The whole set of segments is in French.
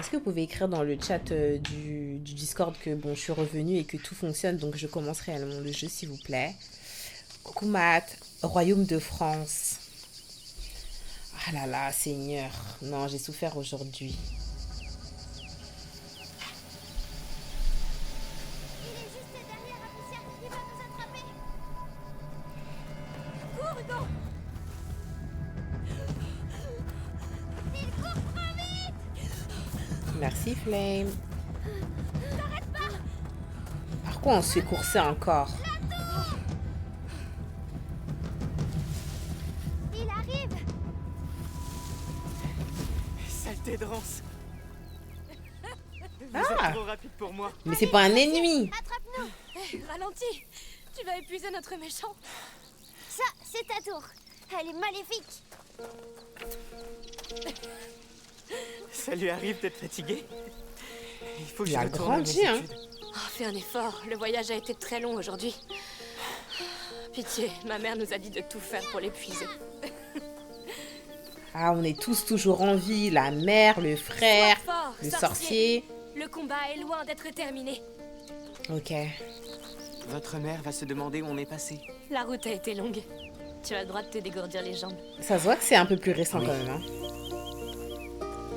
Est-ce que vous pouvez écrire dans le chat du Discord que bon, je suis revenue et que tout fonctionne, donc je commence réellement le jeu, s'il vous plaît. Coucou Matt, Royaume de France. Ah là là, Seigneur. Non, j'ai souffert aujourd'hui. Il est juste derrière, Amicia. Il va nous attraper. Cours, Hugo. Il court trop vite. Merci Flame. T'arrêtes pas. Par quoi on se fait courser encore? Il arrive. Saleté de rance. Vous Ah, êtes trop rapide pour moi. mais c'est pas un ennemi. Attrape-nous. Hé, ralentis. Tu vas épuiser notre méchant. Ça, c'est ta tour. Elle est maléfique. Ça lui arrive d'être fatigué. Il faut que Il je a retourne à mes grandi, hein. études. Oh, fais un effort. Le voyage a été très long aujourd'hui. Pitié, ma mère nous a dit de tout faire pour l'épuiser. Ah, on est tous toujours en vie. La mère, le frère, Sois fort, le sorcier. sorcier. Le combat est loin d'être terminé. Ok. Votre mère va se demander où on est passé. La route a été longue. Tu as le droit de te dégourdir les jambes. Ça se voit que c'est un peu plus récent quand même. Hein.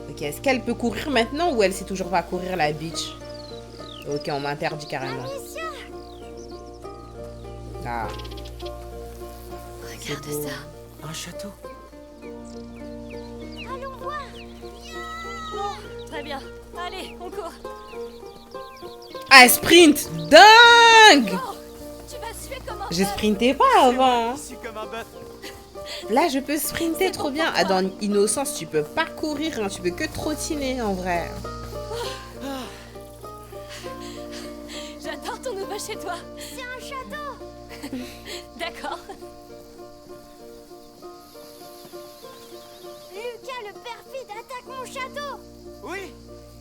Ok, est-ce qu'elle peut courir maintenant ou elle sait toujours pas courir la bitch? Ok, on m'interdit carrément. Amicia. Ah, Regarde beau. ça. Un château. Allons voir. Bon, très bien. Allez, on court. Ah, elle sprint! Dingue! Oh, tu vas suer comme un Je bœuf. sprintais pas avant. Je suis comme un bœuf. Là, je peux sprinter trop bien. Ah, dans Innocence, tu peux pas courir, hein, tu peux que trottiner en vrai. J'adore ton nouveau chez toi. C'est un château. D'accord. Lucas le perfide attaque mon château. Oui.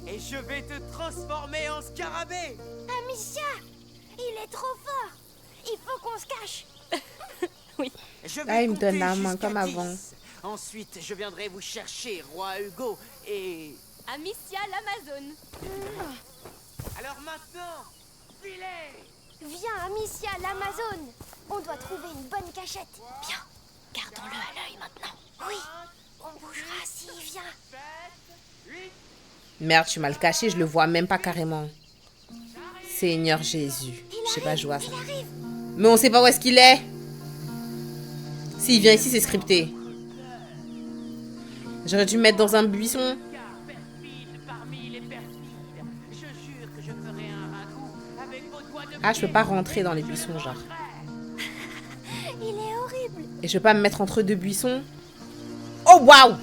Et je vais te transformer en scarabée. Amicia, il est trop fort. Il faut qu'on se cache. Oui. Je vais Ah, il me donne compter la main jusqu'à comme avant. 10. Ensuite, je viendrai vous chercher, roi Hugo. Et... Amicia l'Amazone. Alors maintenant, filez. Viens, Amicia, l'Amazone. On doit trouver une bonne cachette. Bien. Gardons-le à l'œil maintenant. Oui, on bougera s'il vient. 7, 8... Merde, tu m'as le caché, je le vois même pas carrément. Seigneur Jésus. Je sais pas jouer à ça. Il arrive. Mais on sait pas où est-ce qu'il est. S'il vient ici, c'est scripté. J'aurais dû me mettre dans un buisson. Ah, je peux pas rentrer dans les buissons, genre. Il est horrible. Et je peux pas me mettre entre deux buissons. Oh, waouh!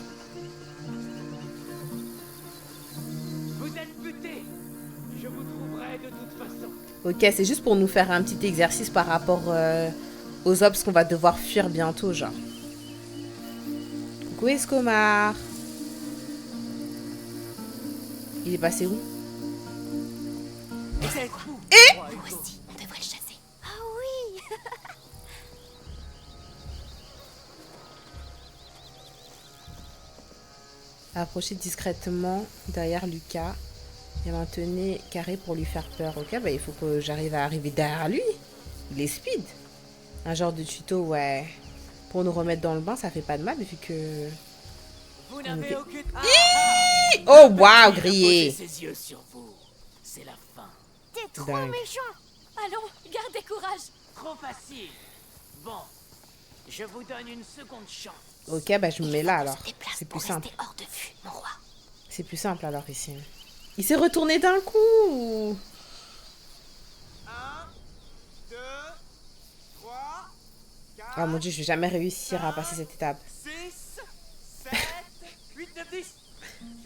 Vous êtes butés. Je vous trouverai de toute façon. Ok, c'est juste pour nous faire un petit exercice par rapport aux obs qu'on va devoir fuir bientôt, genre. Coucou Escomar. Il est passé où? Nous aussi, on devrait le chasser. Ah oui. Approchez discrètement derrière Lucas et maintenez carré pour lui faire peur. Ok, bah il faut que j'arrive à arriver derrière lui. Il est speed. Un genre de tuto, ouais. Pour nous remettre dans le bain, ça fait pas de mal vu que... Vous n'avez Ok. aucune... Oh, waouh, Il a grillé. posé ses yeux sur vous. C'est la fin. T'es trop Dingue. méchant. Allons, gardez courage. Trop facile. Bon, je vous donne une seconde chance. Ok, bah je me mets là alors. Se déplace C'est pour plus simple. rester hors de vue, mon roi. C'est plus simple alors ici. Il s'est retourné d'un coup. 1, 2, 3, 4, Oh mon dieu, je vais jamais réussir à passer cette étape. 6, 7, 8, 9, 10.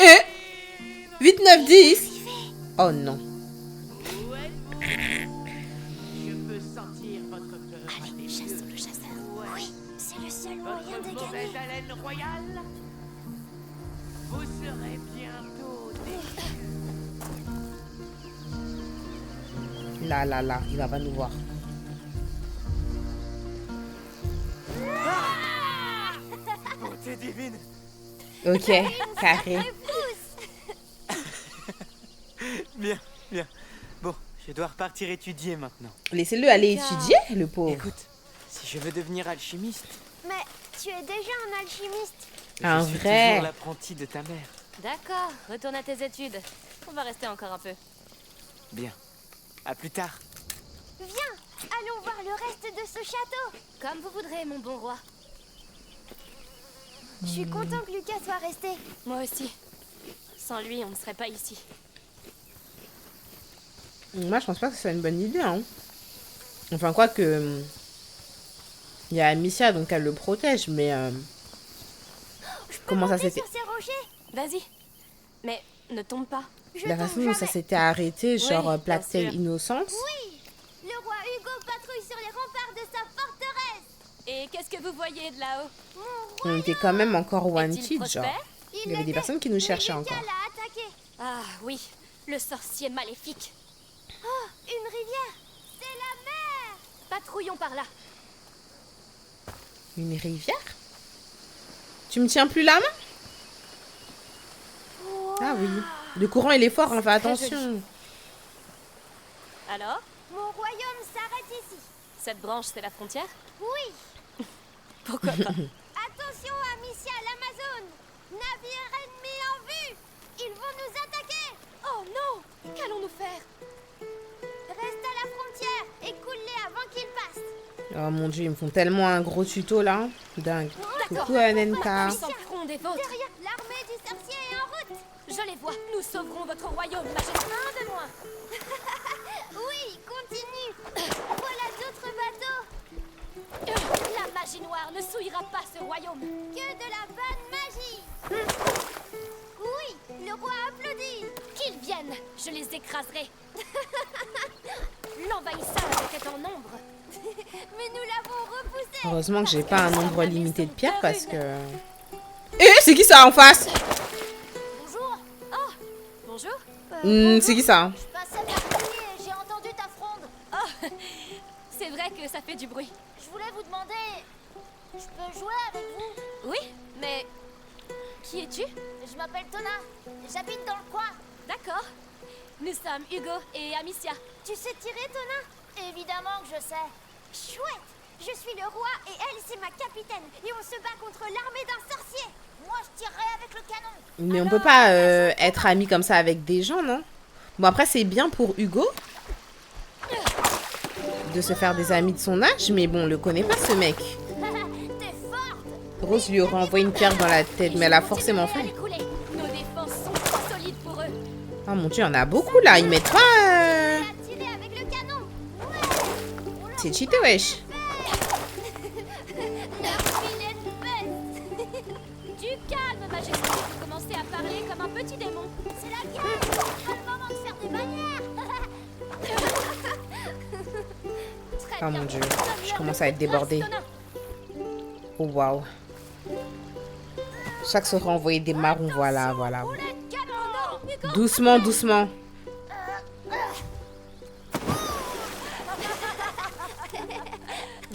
Et 8, 9, 10. Oh non. Où êtes-vous? Je peux sentir votre peur. Allez, chassons le chasseur. Oui, c'est le seul moyen de Votre gagner. mauvaise haleine royale. Vous serez bientôt déçus. Là, là, là, il va pas nous voir. Bonté divine. Ok, carré. Bien, bien. Bon, je dois repartir étudier maintenant. Laissez-le aller étudier, le pauvre. Écoute, si je veux devenir alchimiste, Mais tu es déjà un alchimiste. Un je suis vrai. toujours l'apprenti de ta mère. D'accord, retourne à tes études. On va rester encore un peu. Bien. À plus tard. Viens, allons voir le reste de ce château. Comme vous voudrez, mon bon roi. Je suis content que Lucas soit resté. Moi aussi. Sans lui, on ne serait pas ici. Moi, je pense pas que ce soit une bonne idée. Hein. Enfin, quoi que... Il y a Amicia, donc elle le protège, mais... comment ça Monter s'était... sur ces rochers. Vas-y. Mais ne tombe pas. Je La tombe façon dont ça jamais. s'était arrêté, genre bien Plague-Tale sûr. innocente. Oui, le roi Hugo patrouille sur les remparts de sa forteresse. Et qu'est-ce que vous voyez de là-haut? Mon roi, On était quand même encore Est-il wanted, genre. prospère? Il y avait des personnes qui nous cherchaient mais Lucas encore. l'a attaqué. Ah oui, le sorcier maléfique. Oh, une rivière. C'est la mer. Patrouillons par là. Une rivière? Tu me tiens plus la main? Ah oui. Le courant, il est fort, hein, fais attention. Alors, Mon royaume s'arrête ici. cette branche, c'est la frontière? Oui. Pourquoi pas? Attention, Amicia, l'Amazone. Navire ennemi en vue. Ils vont nous attaquer. Oh non! Qu'allons-nous faire? Reste à la frontière et coule-les avant qu'ils passent. Oh mon dieu, ils me font tellement un gros tuto là. Dingue. Coucou Anenka. Puissant front des vôtres! Derrière, l'armée du sorcier est en route. Je les vois! Nous sauverons votre royaume, majesté! Un de moins. Oui, continue. Voilà d'autres bateaux. La magie noire ne souillera pas ce royaume! Que de la bonne magie. Oui, le roi applaudit. Qu'ils viennent! Je les écraserai! L'envahisseur était en nombre! Mais nous l'avons repoussé. Heureusement que j'ai pas un nombre limité de pierres parce que... Eh, c'est qui ça en face? Bonjour! Oh! Bonjour! C'est qui ça? Je passais par ici et j'ai entendu ta fronde. Oh! C'est vrai que ça fait du bruit. Je voulais vous demander, je peux jouer avec vous? Oui, mais... Qui es-tu? Je m'appelle Tona. J'habite dans le coin. D'accord. Nous sommes Hugo et Amicia. Tu sais tirer, Tona? Évidemment que je sais. Chouette. Je suis le roi et elle, c'est ma capitaine. Et on se bat contre l'armée d'un sorcier. Moi, je tirerai avec le canon. Mais on peut pas être amis comme ça avec des gens, non? Bon, après, c'est bien pour Hugo de se faire des amis de son âge, mais bon, on le connaît pas, ce mec. T'es forte. Rose lui aurait envoyé une pierre dans la tête, mais elle a forcément fait. Nos défenses sont trop solides pour eux. Oh mon dieu, il y en a beaucoup là, ils mettent pas... À tirer avec le canon. C'est cheaté, wesh. Leur vilaine bête. Du calme, majesté. Vous commencez à parler comme un petit démon. C'est la guerre. C'est pas le moment de faire des manières. Très Oh bien. mon dieu, je commence à être débordée. Oh waouh. Chaque sera envoyé des marrons, voilà, voilà. Doucement, doucement.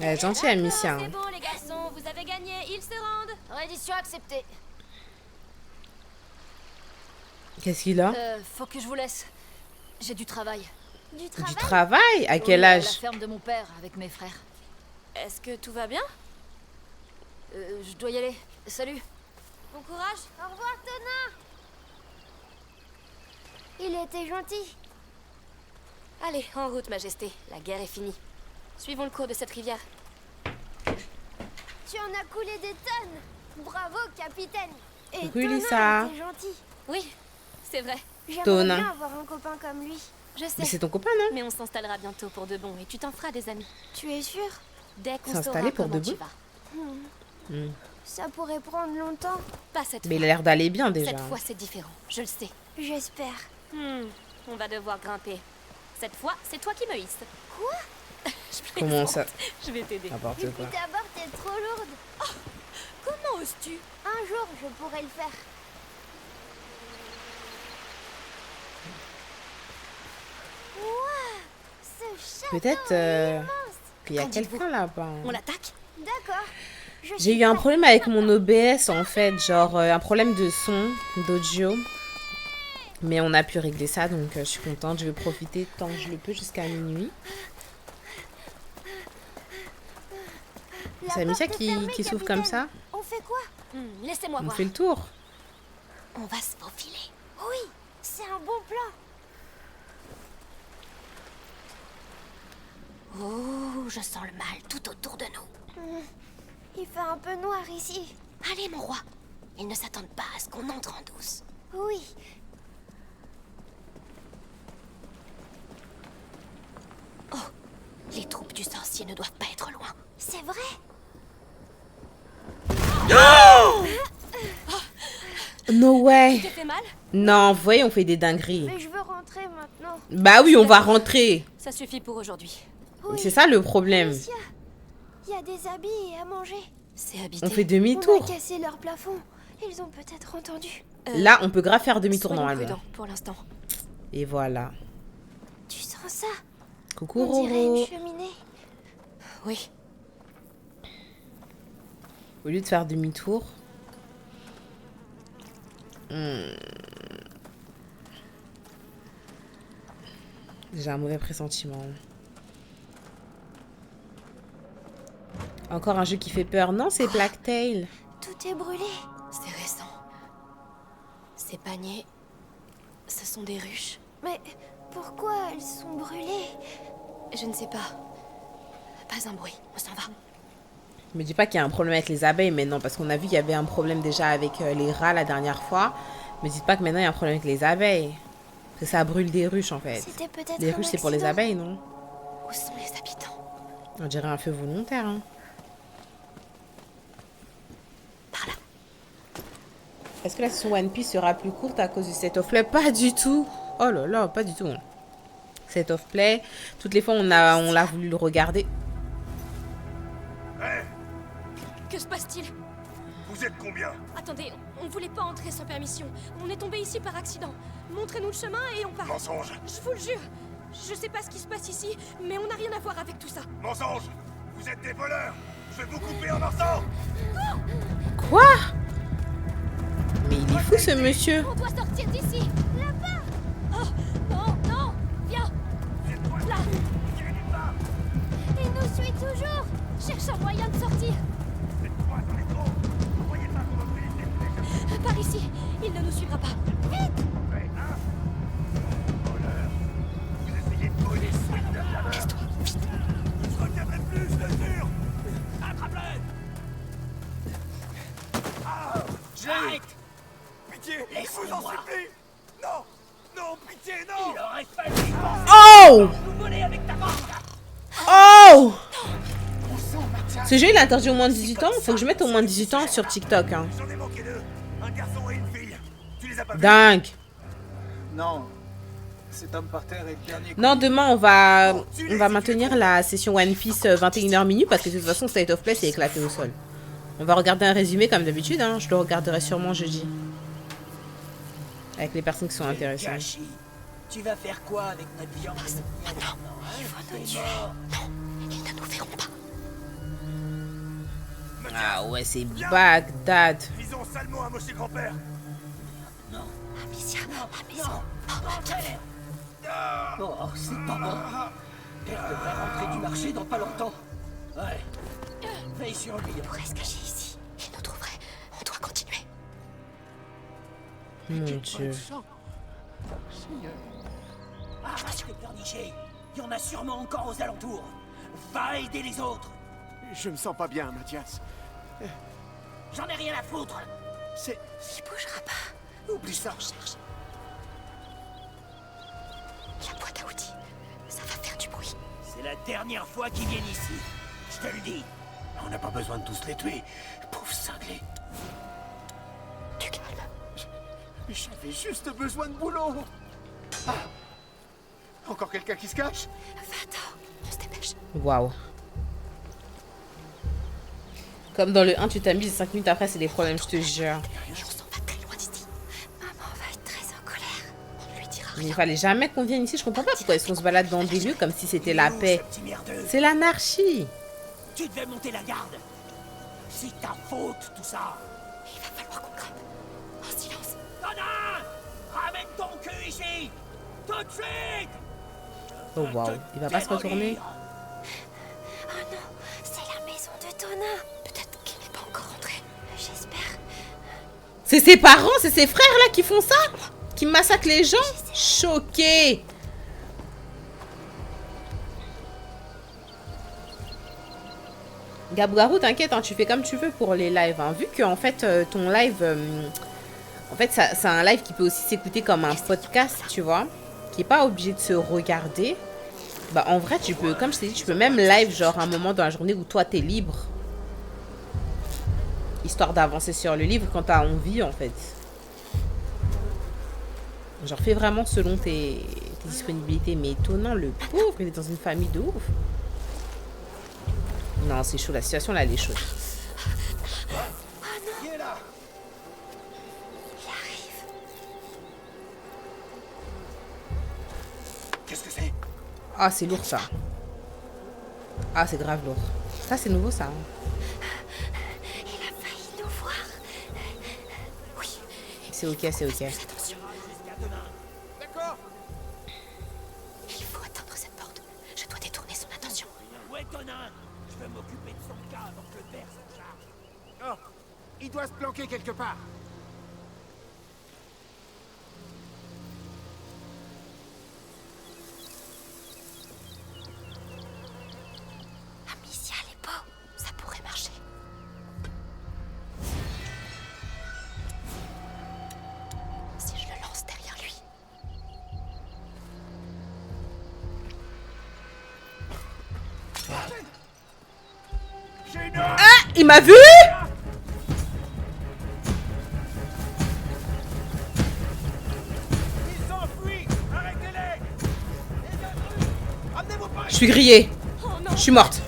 Elle est gentille, Amicia. C'est bon, les garçons, vous avez gagné. Ils se rendent. Reddition acceptée. Qu'est-ce qu'il a? Faut que je vous laisse. J'ai du travail. Du Du travail. travail? À quel Oui, à la âge? ferme de mon père avec mes frères. Est-ce que tout va bien? Je dois y aller. Salut. Bon courage. Au revoir, Tona. Il était gentil. Allez, en route, majesté. La guerre est finie. Suivons le cours de cette rivière. Tu en as coulé des tonnes. Bravo, capitaine. Et Coucou, Tona Lisa. était gentil. Oui, c'est vrai. J'aimerais Tona. bien avoir un copain comme lui. Je sais. Mais c'est ton copain, non? Mais on s'installera bientôt pour de bon et tu t'en feras des amis. Tu es sûr? Dès qu'on S'installer saura pour comment de tu bon? vas. Ça pourrait prendre longtemps. Pas cette Mais il fois. a l'air d'aller bien déjà. Cette fois, c'est différent. Je le sais. J'espère. On va devoir grimper. Cette fois, c'est toi qui me hisse. Quoi? Je Comment plaisante. ça? Je vais t'aider. N'importe quoi. D'abord, t'es trop lourde. Comment oses-tu? Un jour, je pourrai le faire. Ouah, ce château Peut-être est immense. qu'il y a Qu'en dites-vous? quelqu'un là-bas. On l'attaque? D'accord. Je J'ai suis eu un prête. problème avec mon OBS en fait, genre un problème de son, d'audio. Mais on a pu régler ça, donc je suis contente. Je vais profiter tant que je le peux jusqu'à minuit. La C'est Amicia porte est fermée, qui s'ouvre comme capitaine. ça. On fait quoi? Laissez-moi On voir. fait le tour. On va se faufiler. Oui, c'est un bon plan. Oh, je sens le mal tout autour de nous. Il fait un peu noir ici. Allez, mon roi. Ils ne s'attendent pas à ce qu'on entre en douce. Oui. Les troupes du sorcier ne doivent pas être loin. C'est vrai? No way. Tu t'es fait mal? Non, vous voyez, on fait des dingueries. Mais je veux rentrer maintenant. Bah oui, on va rentrer. Ça suffit pour aujourd'hui. Oui. C'est ça le problème. Amicia, il y a des habits et à manger. C'est habité. On fait On demi-tour. a cassé leur plafond. Ils ont peut-être entendu. Là, on peut grave faire demi-tour Soyons normalement. prudents pour l'instant. Et voilà. Tu sens ça? Coucou On dirait Roro. une cheminée. Oui. Au lieu de faire demi-tour. J'ai un mauvais pressentiment. Encore un jeu qui fait peur. Non, c'est Blacktail. Tout est brûlé. C'est récent. Ces paniers, ce sont des ruches. Mais pourquoi elles sont brûlées? Je ne sais pas. Pas un bruit, on s'en va. Me dis pas qu'il y a un problème avec les abeilles, mais non, parce qu'on a vu qu'il y avait un problème déjà avec les rats la dernière fois. Me dites pas que maintenant il y a un problème avec les abeilles. Parce que ça brûle des ruches en fait. C'était peut-être Les un ruches c'est pour les accident. abeilles, non? Où sont les habitants? On dirait un feu volontaire. Hein. Par là. Est-ce que la session One Piece sera plus courte à cause du set of play? Pas du tout. Oh là là, pas du tout. Set of play. Toutes les fois on l'a voulu le regarder. Que se passe-t-il? Vous êtes combien? Attendez, on voulait pas entrer sans permission. On est tombé ici par accident. Montrez-nous le chemin et on part. Mensonge! Je vous le jure. Je sais pas ce qui se passe ici, mais on n'a rien à voir avec tout ça. Mensonge! Vous êtes des voleurs! Je vais vous couper en morceaux! Quoi? Mais il est fou ce monsieur. On doit sortir d'ici. Là-bas. Oh, non, non, viens. Là, Tirez du bas! Il nous suit toujours. cherche un moyen de sortir. Cette fois dans les trous! Vous voyez pas qu'on va vous laisser Par ici, il ne nous suivra pas. fait, hein? Voleurs! Vous essayez de brûler le suite de la Casse-toi, vite. Vous ne reviendrez plus, je le jure! Attrape-le! J'arrête! Pitié, je vous en supplie! Non! Non, pitié, non! Il aurait fallu Oh! nous voler avec ta bande! Oh! Ce jeu il est interdit au moins de 18 ans. Faut que je mette au moins de 18 ans sur TikTok. Hein. J'en ai manqué deux! Un garçon et une fille! Tu les as pas vus? Dingue. Non. Cet homme par terre est le dernier. Non, demain on va maintenir la session One Piece 21h minuit parce que de toute façon State of Play c'est éclaté au sol. On va regarder un résumé comme d'habitude. Hein. Je le regarderai sûrement jeudi. Avec les personnes qui sont intéressées. Gâchis. Tu vas faire quoi avec notre viande? Maintenant, il faut nous tuer. Non, ils ne nous verront pas. Ah ouais, c'est Bagdad. Disons sale mot à monsieur grand-père! Amicia, la maison. Oh, c'est pas bon. Elle devrait rentrer du marché dans pas longtemps. Ouais. Veille sur lui. On pourrait se cacher ici. Ils nous trouveraient. On doit continuer. Mon Dieu. Arrête les pleurnichés. Il y en a sûrement encore aux alentours. Va aider les autres. Je me sens pas bien, Mathias. J'en ai rien à foutre. C'est... Il bougera pas. Oublie ça. Cherche. La boîte à outils. Ça va faire du bruit. C'est la dernière fois qu'ils viennent ici. Je te le dis. On n'a pas besoin de tous les tuer! Pauvre cinglé! Du calme. J'avais juste besoin de boulot. Ah. Encore quelqu'un qui se cache? Va-t'en. On se dépêche. Waouh. Comme dans le 1, tu t'amuses et 5 minutes après, c'est des problèmes, je te jure. Et on s'en va très loin d'ici. Maman va être très en colère. On ne lui dira Mais rien. il fallait jamais qu'on vienne ici. Je comprends pas pourquoi est-ce qu'on se balade dans des lieux comme si c'était la Où, paix. ce petit merdeux? C'est l'anarchie. Tu devais monter la garde. C'est ta faute, tout ça. Il va falloir qu'on grimpe. En silence. Connard! Ramène ton cul! Tout de suite! Oh waouh, il va pas se retourner. Oh non, c'est la maison de Tonin. Peut-être qu'il n'est pas encore rentré. J'espère. C'est ses parents, c'est ses frères là qui font ça? Qui massacrent les gens? Choqué. Gabou, t'inquiète, hein, tu fais comme tu veux pour les lives. Hein. Vu que en fait ton live, en fait c'est un live qui peut aussi s'écouter comme un podcast, tu vois, qui est pas obligé de se regarder. Bah en vrai tu peux, comme je t'ai dit, tu peux même live genre un moment dans la journée où toi t'es libre, histoire d'avancer sur le livre quand t'as envie en fait. Genre fais vraiment selon tes disponibilités. Mais étonnant, le pauvre, il est dans une famille de ouf. Non, c'est chaud, la situation là, elle est chaude. Qui est là? Qu'est-ce que c'est? Ah, c'est lourd ça. Ah, c'est grave lourd. Ça, c'est nouveau ça. Hein. Il a failli nous voir. Oui. C'est ok, c'est ok. D'accord. Il faut atteindre cette porte. Je dois détourner son attention. Où est Tonin? Je vais m'occuper de son cas avant que le père s'en charge. Oh, il doit se planquer quelque part. Amicia les pots, ça pourrait marcher. Si je le lance derrière lui. Ah, il m'a vu? Ils s'enfuient. Arrêtez-les. Amenez vos paris. Je suis grillée. Je suis morte.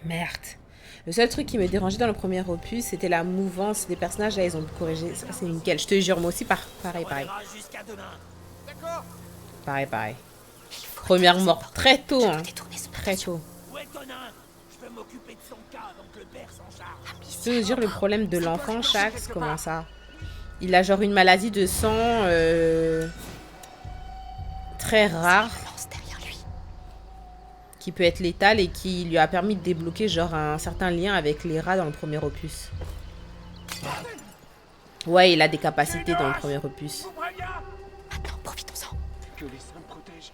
Merde. Le seul truc qui me dérangeait dans le premier opus, c'était la mouvance des personnages. Là, ils ont corrigé. Ça, c'est nickel. Je te jure, moi aussi, pareil. Jusqu'à demain. D'accord. Pareil. Première mort très tôt, hein. Détourner son Très tôt. Où est Tonin? Je vais m'occuper de son cas avant que le père s'en charge. Tu peux nous dire le problème de l'enfant, Shax? Comment ça? Il a genre une maladie de sang très rare lance derrière lui. qui peut être létale et qui lui a permis de débloquer genre un certain lien avec les rats dans le premier opus. Ouais, il a des capacités dans le premier opus. Vous préviens. Maintenant, profitons-en. Que les saints me protègent.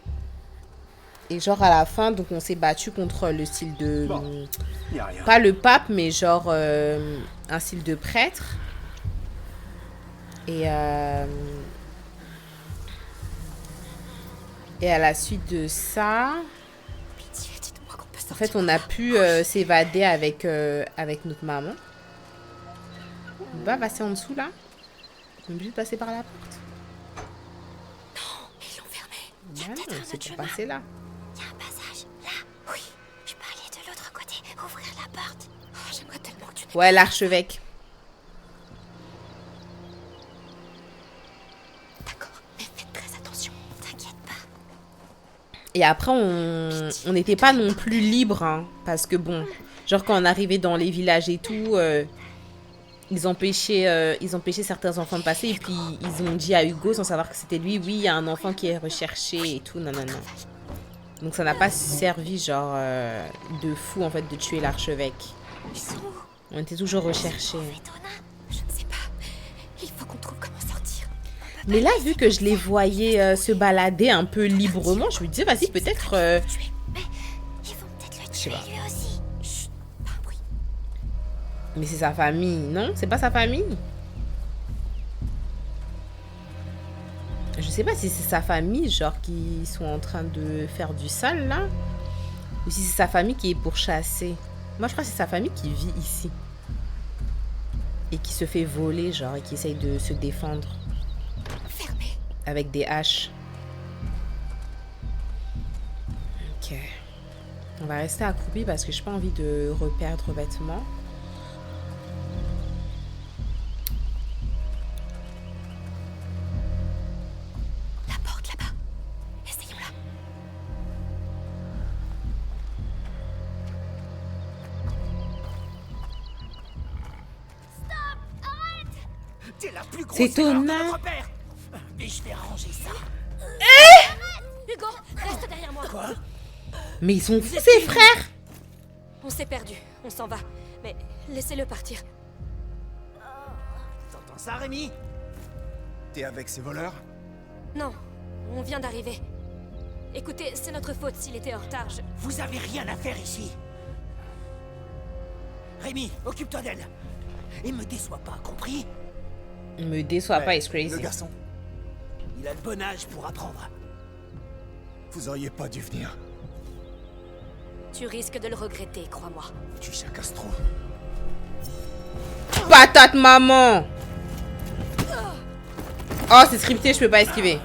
Et genre à la fin, donc on s'est battu contre le style de... Bon. Y a rien. Pas le pape, mais genre un style de prêtre. Et à la suite de ça, Pitié, dites-moi qu'on peut en sortir. fait, on a pu s'évader avec notre maman. On va passer en dessous là. On est obligé de passer par la porte. Ils l'ont fermé. Non, non, c'est pour passer là. Il y a un passage là. Oui. Je peux aller de l'autre côté, ouvrir la porte. Oh, j'aimerais tellement que tu n'aies Ouais, l'archevêque. D'accord, mais faites très attention. T'inquiète pas. Et après, on n'était pas non plus libre, hein, parce que bon, genre quand on arrivait dans les villages et tout, ils empêchaient certains enfants de passer et puis ils ont dit à Hugo, sans savoir que c'était lui, oui, il y a un enfant qui est recherché et tout, non. Donc ça n'a pas servi, genre, de fou, en fait, de tuer l'archevêque. Ils sont où? On était toujours recherchés. Tonin? Je ne sais pas. Il faut qu'on trouve comment sortir. Mais là, vu que je les voyais se balader un peu librement, je me disais, vas-y, peut-être... Tuer. Mais ils vont peut-être le tuer pas. lui aussi. Chut, pas un bruit. Mais c'est sa famille, non? C'est pas sa famille? Je sais pas si c'est sa famille, genre, qui sont en train de faire du sale, là. Ou si c'est sa famille qui est pourchassée. Moi, je crois que c'est sa famille qui vit ici. Et qui se fait voler, genre, et qui essaye de se défendre. Fermé. Avec des haches. Ok. On va rester accroupi parce que j'ai pas envie de reperdre vêtements. La porte là-bas. Essayons-la. T'es la plus grosse C'est erreur de Tona. notre père. Mais je vais arranger ça. Hugo, reste derrière moi. Quoi? Mais ils sont fous, ces frères. On s'est perdu, on s'en va. Mais laissez-le partir. T'entends ça, Rémi? T'es avec ces voleurs? Non, on vient d'arriver. Écoutez, c'est notre faute s'il était en retard. Vous avez rien à faire ici. Rémi, occupe-toi d'elle. Et me déçois pas, compris? Me déçois pas, it's Le crazy. garçon, Il a le bon âge pour apprendre. vous auriez pas dû venir. Tu risques de le regretter, crois-moi. Tu jacasse trop. Patate maman. Oh, c'est scripté, je peux pas esquiver.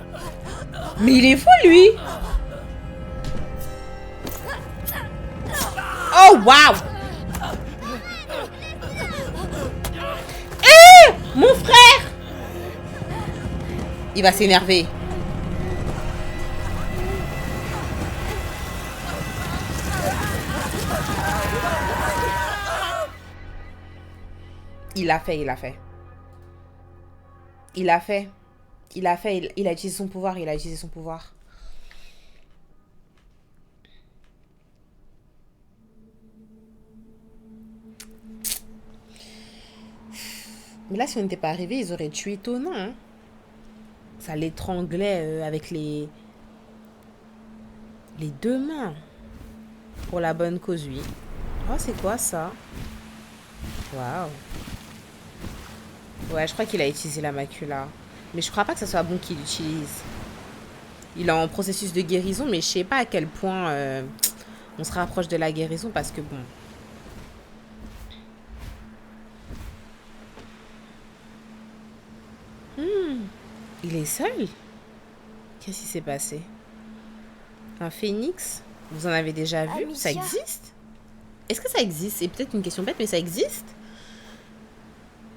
Mais il est fou, lui. Oh, waouh. Eh, mon frère. Il va s'énerver. Il l'a fait, il l'a fait. Il l'a fait. Il a fait, il a utilisé son pouvoir, il a utilisé son pouvoir. Mais là, si on n'était pas arrivé, ils auraient tué Tona. Hein. Ça l'étranglait avec les deux mains. Pour la bonne cause, oui. Oh, c'est quoi ça? Waouh. Ouais, je crois qu'il a utilisé la macula. Mais je crois pas que ce soit bon qu'il l'utilise. Il est en processus de guérison, mais je sais pas à quel point on se rapproche de la guérison parce que bon. Il est seul? Qu'est-ce qui s'est passé? Un phénix? Vous en avez déjà vu? Amicia. Ça existe? Est-ce que ça existe? C'est peut-être une question bête, mais ça existe?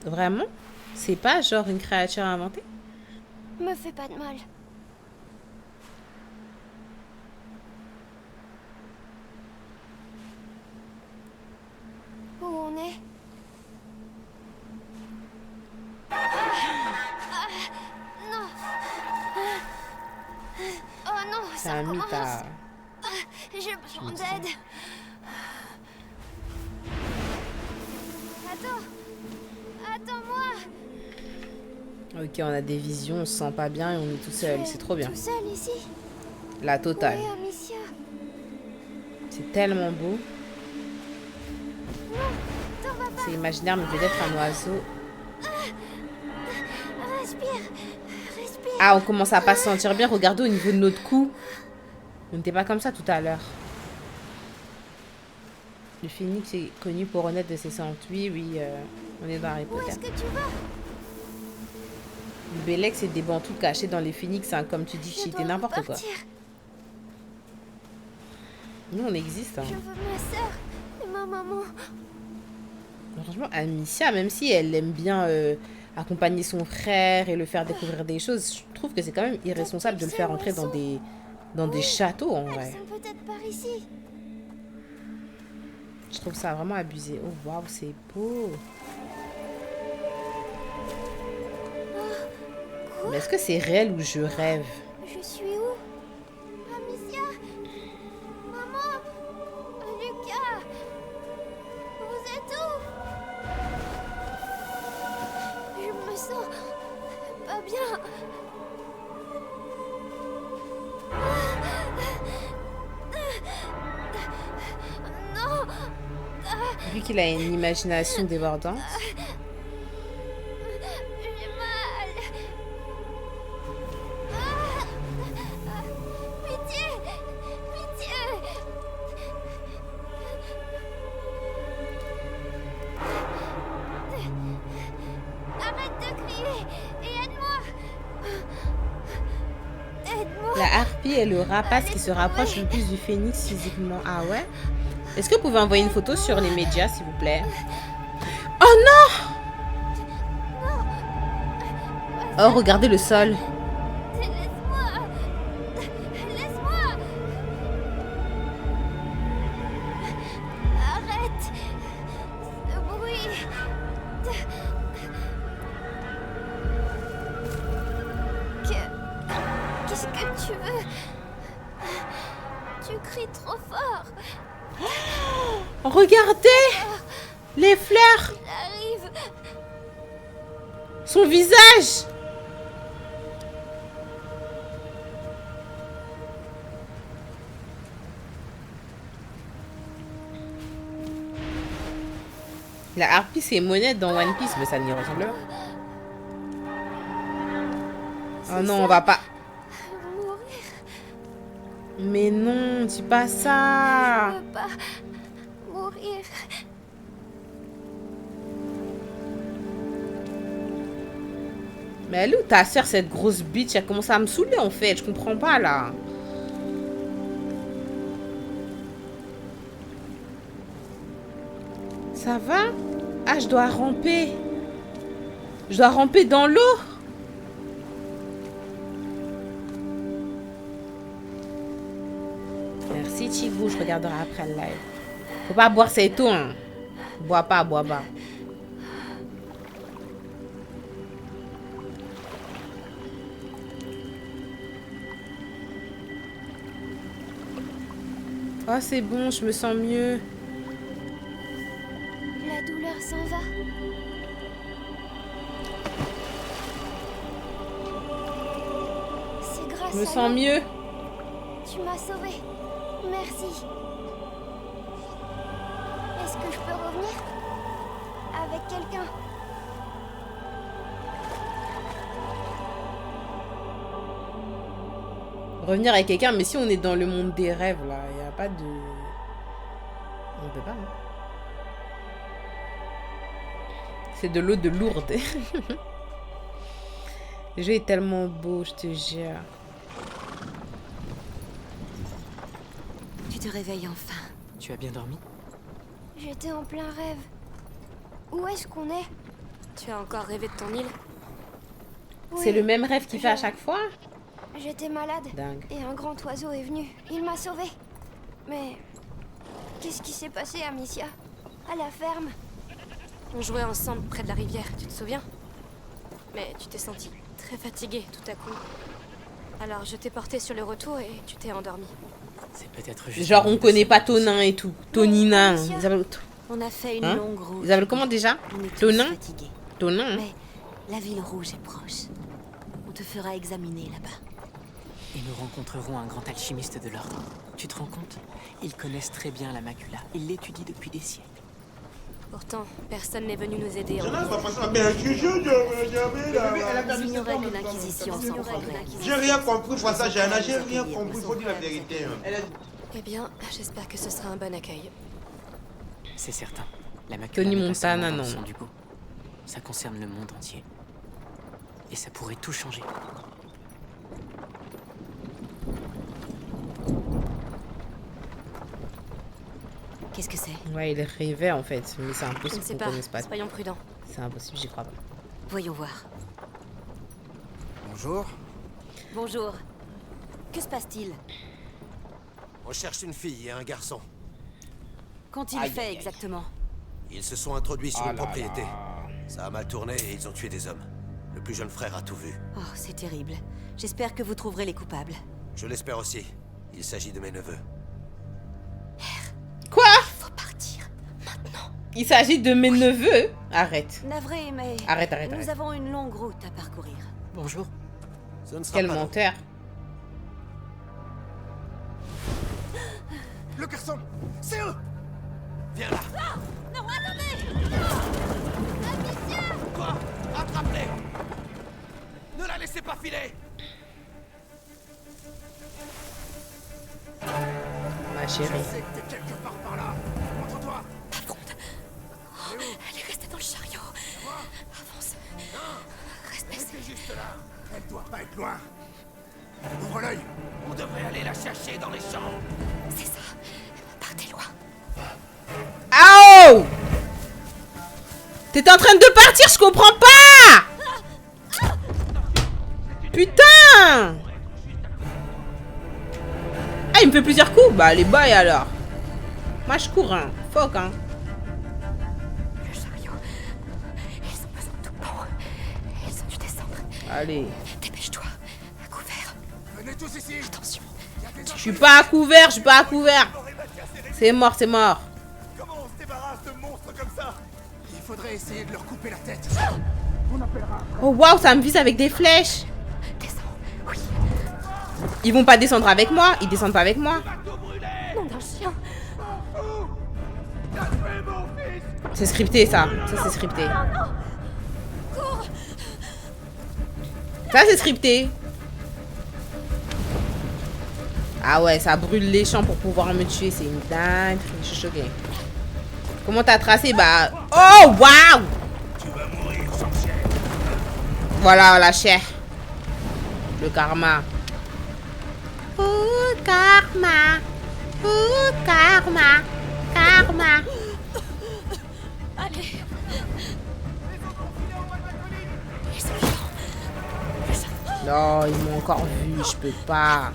Vraiment? C'est pas genre une créature inventée? Me fais pas de mal. Où on est? Non. Oh non, C'est ça un recommence. mythe à... J'ai besoin d'aide. Attends-moi. Ok, on a des visions, on se sent pas bien et on est tout seul. Tu es C'est trop bien. Tout seul ici. La totale. Où est Amicia? C'est tellement beau. T'en vas pas. C'est imaginaire, mais peut-être un oiseau. Respire. Respire. Ah, on commence à pas se sentir bien. Regardez au niveau de notre cou. On n'était pas comme ça tout à l'heure. Le phénix est connu pour renaître de ses cendres. Oui, on est dans Harry Où Potter. est-ce que tu vas? Le Belex et des bantous cachés dans les phénix, hein, comme tu dis, Je c'était dois n'importe quoi. repartir. Nous, on existe. Hein. Je veux ma sœur et ma maman. Franchement, Amicia, même si elle aime bien accompagner son frère et le faire découvrir des choses, je trouve que c'est quand même irresponsable de le faire entrer dans des châteaux, en vrai. Elles sont peut-être par ici. Je trouve ça vraiment abusé. Oh, waouh, c'est beau. Mais est-ce que c'est réel ou je rêve? Je suis où? Amicia? Maman? Lucas? Vous êtes où? Je me sens pas bien. Non! Vu qu'il a une imagination débordante. J'ai mal. Pitié! Pitié! Arrête de crier et aide-moi! Aide-moi! La harpie est le rapace qui se rapproche le plus du phénix physiquement. Ah ouais? Est-ce que vous pouvez envoyer une photo sur les médias, s'il vous plaît? Oh non! Oh, regardez le sol. Laisse-moi! Laisse-moi! Arrête! Ce bruit! tu veux? Tu cries trop fort. Regardez les fleurs. Il arrive. Son visage. La harpie, c'est Monette dans One Piece, mais ça n'y ressemble pas. Oh non, on va pas... Mourir. Mais non, dis pas ça. Je veux pas mourir. Mais elle est où ta soeur, cette grosse bitch? Elle commence à me saouler en fait, je comprends pas là. Ça va? Ah, je dois ramper. Je dois ramper dans l'eau. Merci Chigou, je regarderai après le live. Faut pas boire cette eau, hein. Bois pas, bois pas. Oh, c'est bon, je me sens mieux. La douleur s'en va. C'est grâce Je me à sens elle. mieux. Tu m'as sauvée. Merci. Est-ce que je peux revenir? Avec quelqu'un? Revenir avec quelqu'un, mais si on est dans le monde des rêves, là, il n'y a pas de... On peut pas, hein. C'est de l'eau de Lourdes. Le jeu est tellement beau, je te jure. Tu te réveilles enfin. Tu as bien dormi? J'étais en plein rêve. Où est-ce qu'on est? Tu as encore rêvé de ton île? C'est le même rêve qu'il fait à chaque fois? J'étais malade. Dingue. Et un grand oiseau est venu. Il m'a sauvée. Mais... qu'est-ce qui s'est passé, Amicia? À la ferme? On jouait ensemble près de la rivière, tu te souviens? Mais tu t'es senti très fatiguée tout à coup. Alors je t'ai porté sur le retour et tu t'es endormi. C'est peut-être juste... Genre, on connaît pas Tonin et tout. Tonina. Ils appellent... On a fait une Hein? longue route. Ils appellent comment déjà? On est tous Tonin? fatigués. Tonin, hein? Mais la ville rouge est proche. On te fera examiner là-bas. Et nous rencontrerons un grand alchimiste de l'ordre. Tu te rends compte? Ils connaissent très bien la macula. Ils l'étudient depuis des siècles. Pourtant, personne n'est venu nous aider. Ils ignoraient que l'Inquisition s'en prendrait. J'ai rien compris, François Jana, j'ai rien compris, faut dire la vérité. Eh bien, j'espère que ce sera un bon accueil. C'est certain. La macula Tony n'est pas Montana, seulement dans non. le sang du goût. Ça concerne le monde entier. Et ça pourrait tout changer. Qu'est-ce que c'est? Ouais, il rêvait en fait. Mais c'est Je impossible ne sais qu'on pas, connaisse pas. soyons prudents. C'est impossible, j'y crois pas. Voyons voir. Bonjour. Bonjour. Que se passe-t-il? On cherche une fille et un garçon. Qu'ont-ils fait exactement? Ils se sont introduits sur une propriété. Ça a mal tourné et ils ont tué des hommes. Le plus jeune frère a tout vu. Oh, c'est terrible. J'espère que vous trouverez les coupables. Je l'espère aussi. Il s'agit de mes neveux. Quoi? Faut partir. Maintenant. Il s'agit de mes neveux? Arrête. Navré, mais... Arrête, arrête, Nous arrête. avons une longue route à parcourir. Bonjour. Ce ne sera Quel pas long. menteur. Le garçon, c'est eux. Viens là. Non, attendez! Quoi? Attrape-les. Ne la laissez pas filer. Ma chérie. Je sais que t'es quelque part par là. Montre-toi. Elle est restée dans le chariot. Avance. Reste Elle baissé. était juste là. Elle doit pas être loin. Ouvre l'œil. On devrait aller la chercher dans les champs. C'est ça. Partez loin. Ah oh! T'es en train de partir, je comprends pas! Putain! Ah, il me fait plusieurs coups? Bah, les boys alors. Moi, je cours, hein. Fuck, hein. Le chariot. Ils ont besoin de tout pour. Ils ont dû descendre. Allez. Dépêche-toi. À couvert. Venez tous ici. Attention. Je suis pas à couvert, je suis pas à couvert. C'est mort, c'est mort. Comment on se débarrasse de monstres comme ça? Il faudrait essayer de leur couper la tête. Oh waouh, ça me vise avec des flèches. Descends. Oui. Ils vont pas descendre avec moi, ils descendent pas avec moi. Nom d'un chien. C'est scripté ça, ça c'est scripté. Ça c'est scripté. Ah ouais, ça brûle les champs pour pouvoir me tuer, c'est une dingue. Je suis choquée. Comment t'as tracé? Bah... Oh waouh. Voilà la chair. Le karma. Oh karma. Oh karma. Karma. Allez. Non, ils m'ont encore vu, je peux pas.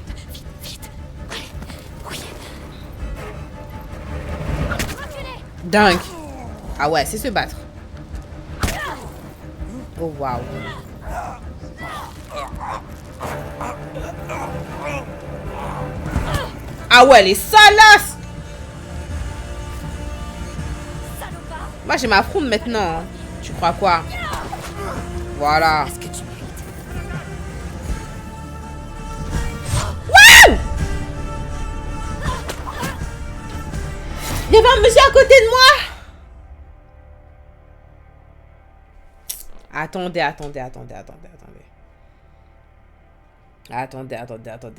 Vite. Allez. Oui. Dingue. Ah ouais, c'est se battre. Oh waouh. Ah ouais, les salosses. Moi j'ai ma fronde maintenant. Tu crois quoi? Voilà. Est-ce que tu mérites? Waouh! Il y avait un monsieur à côté de moi. Attendez.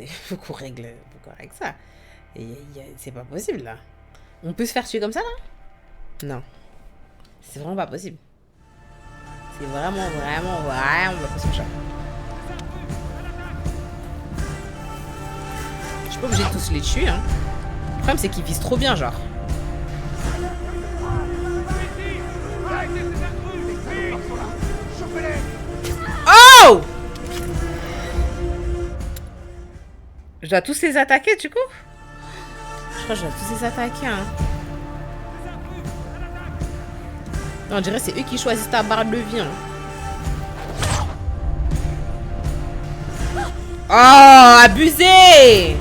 Faut qu'on règle ça. C'est pas possible là. On peut se faire tuer comme ça là? Non. C'est vraiment pas possible. C'est vraiment pas possible. Je suis pas obligée de tous les tuer hein. Le problème c'est qu'ils visent trop bien genre. Oh! Je dois tous les attaquer du coup? Je crois que je dois tous les attaquer hein. Non, on dirait que c'est eux qui choisissent ta barre de vie. Hein. Oh, abusé!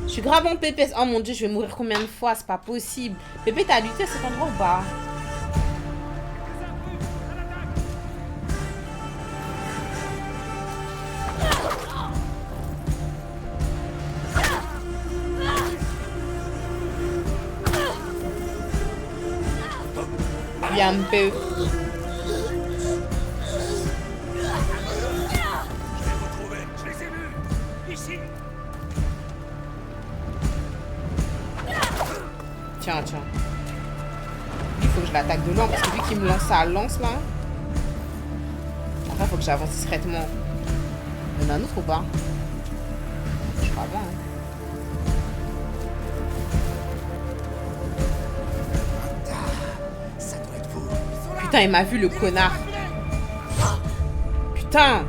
Je suis grave en pépé. Oh mon dieu, je vais mourir combien de fois? C'est pas possible. Pépé, t'as lutté à cet endroit ou pas? Un peu. Je vais vous trouver. Je les ai vus. Ici. Tiens. Il faut que je l'attaque de loin parce que vu qu'il me lance sa lance là. Après, il faut que j'avance discrètement. Il y en a un autre ou pas? Je crois pas. Hein. Putain, il m'a vu le connard. Putain.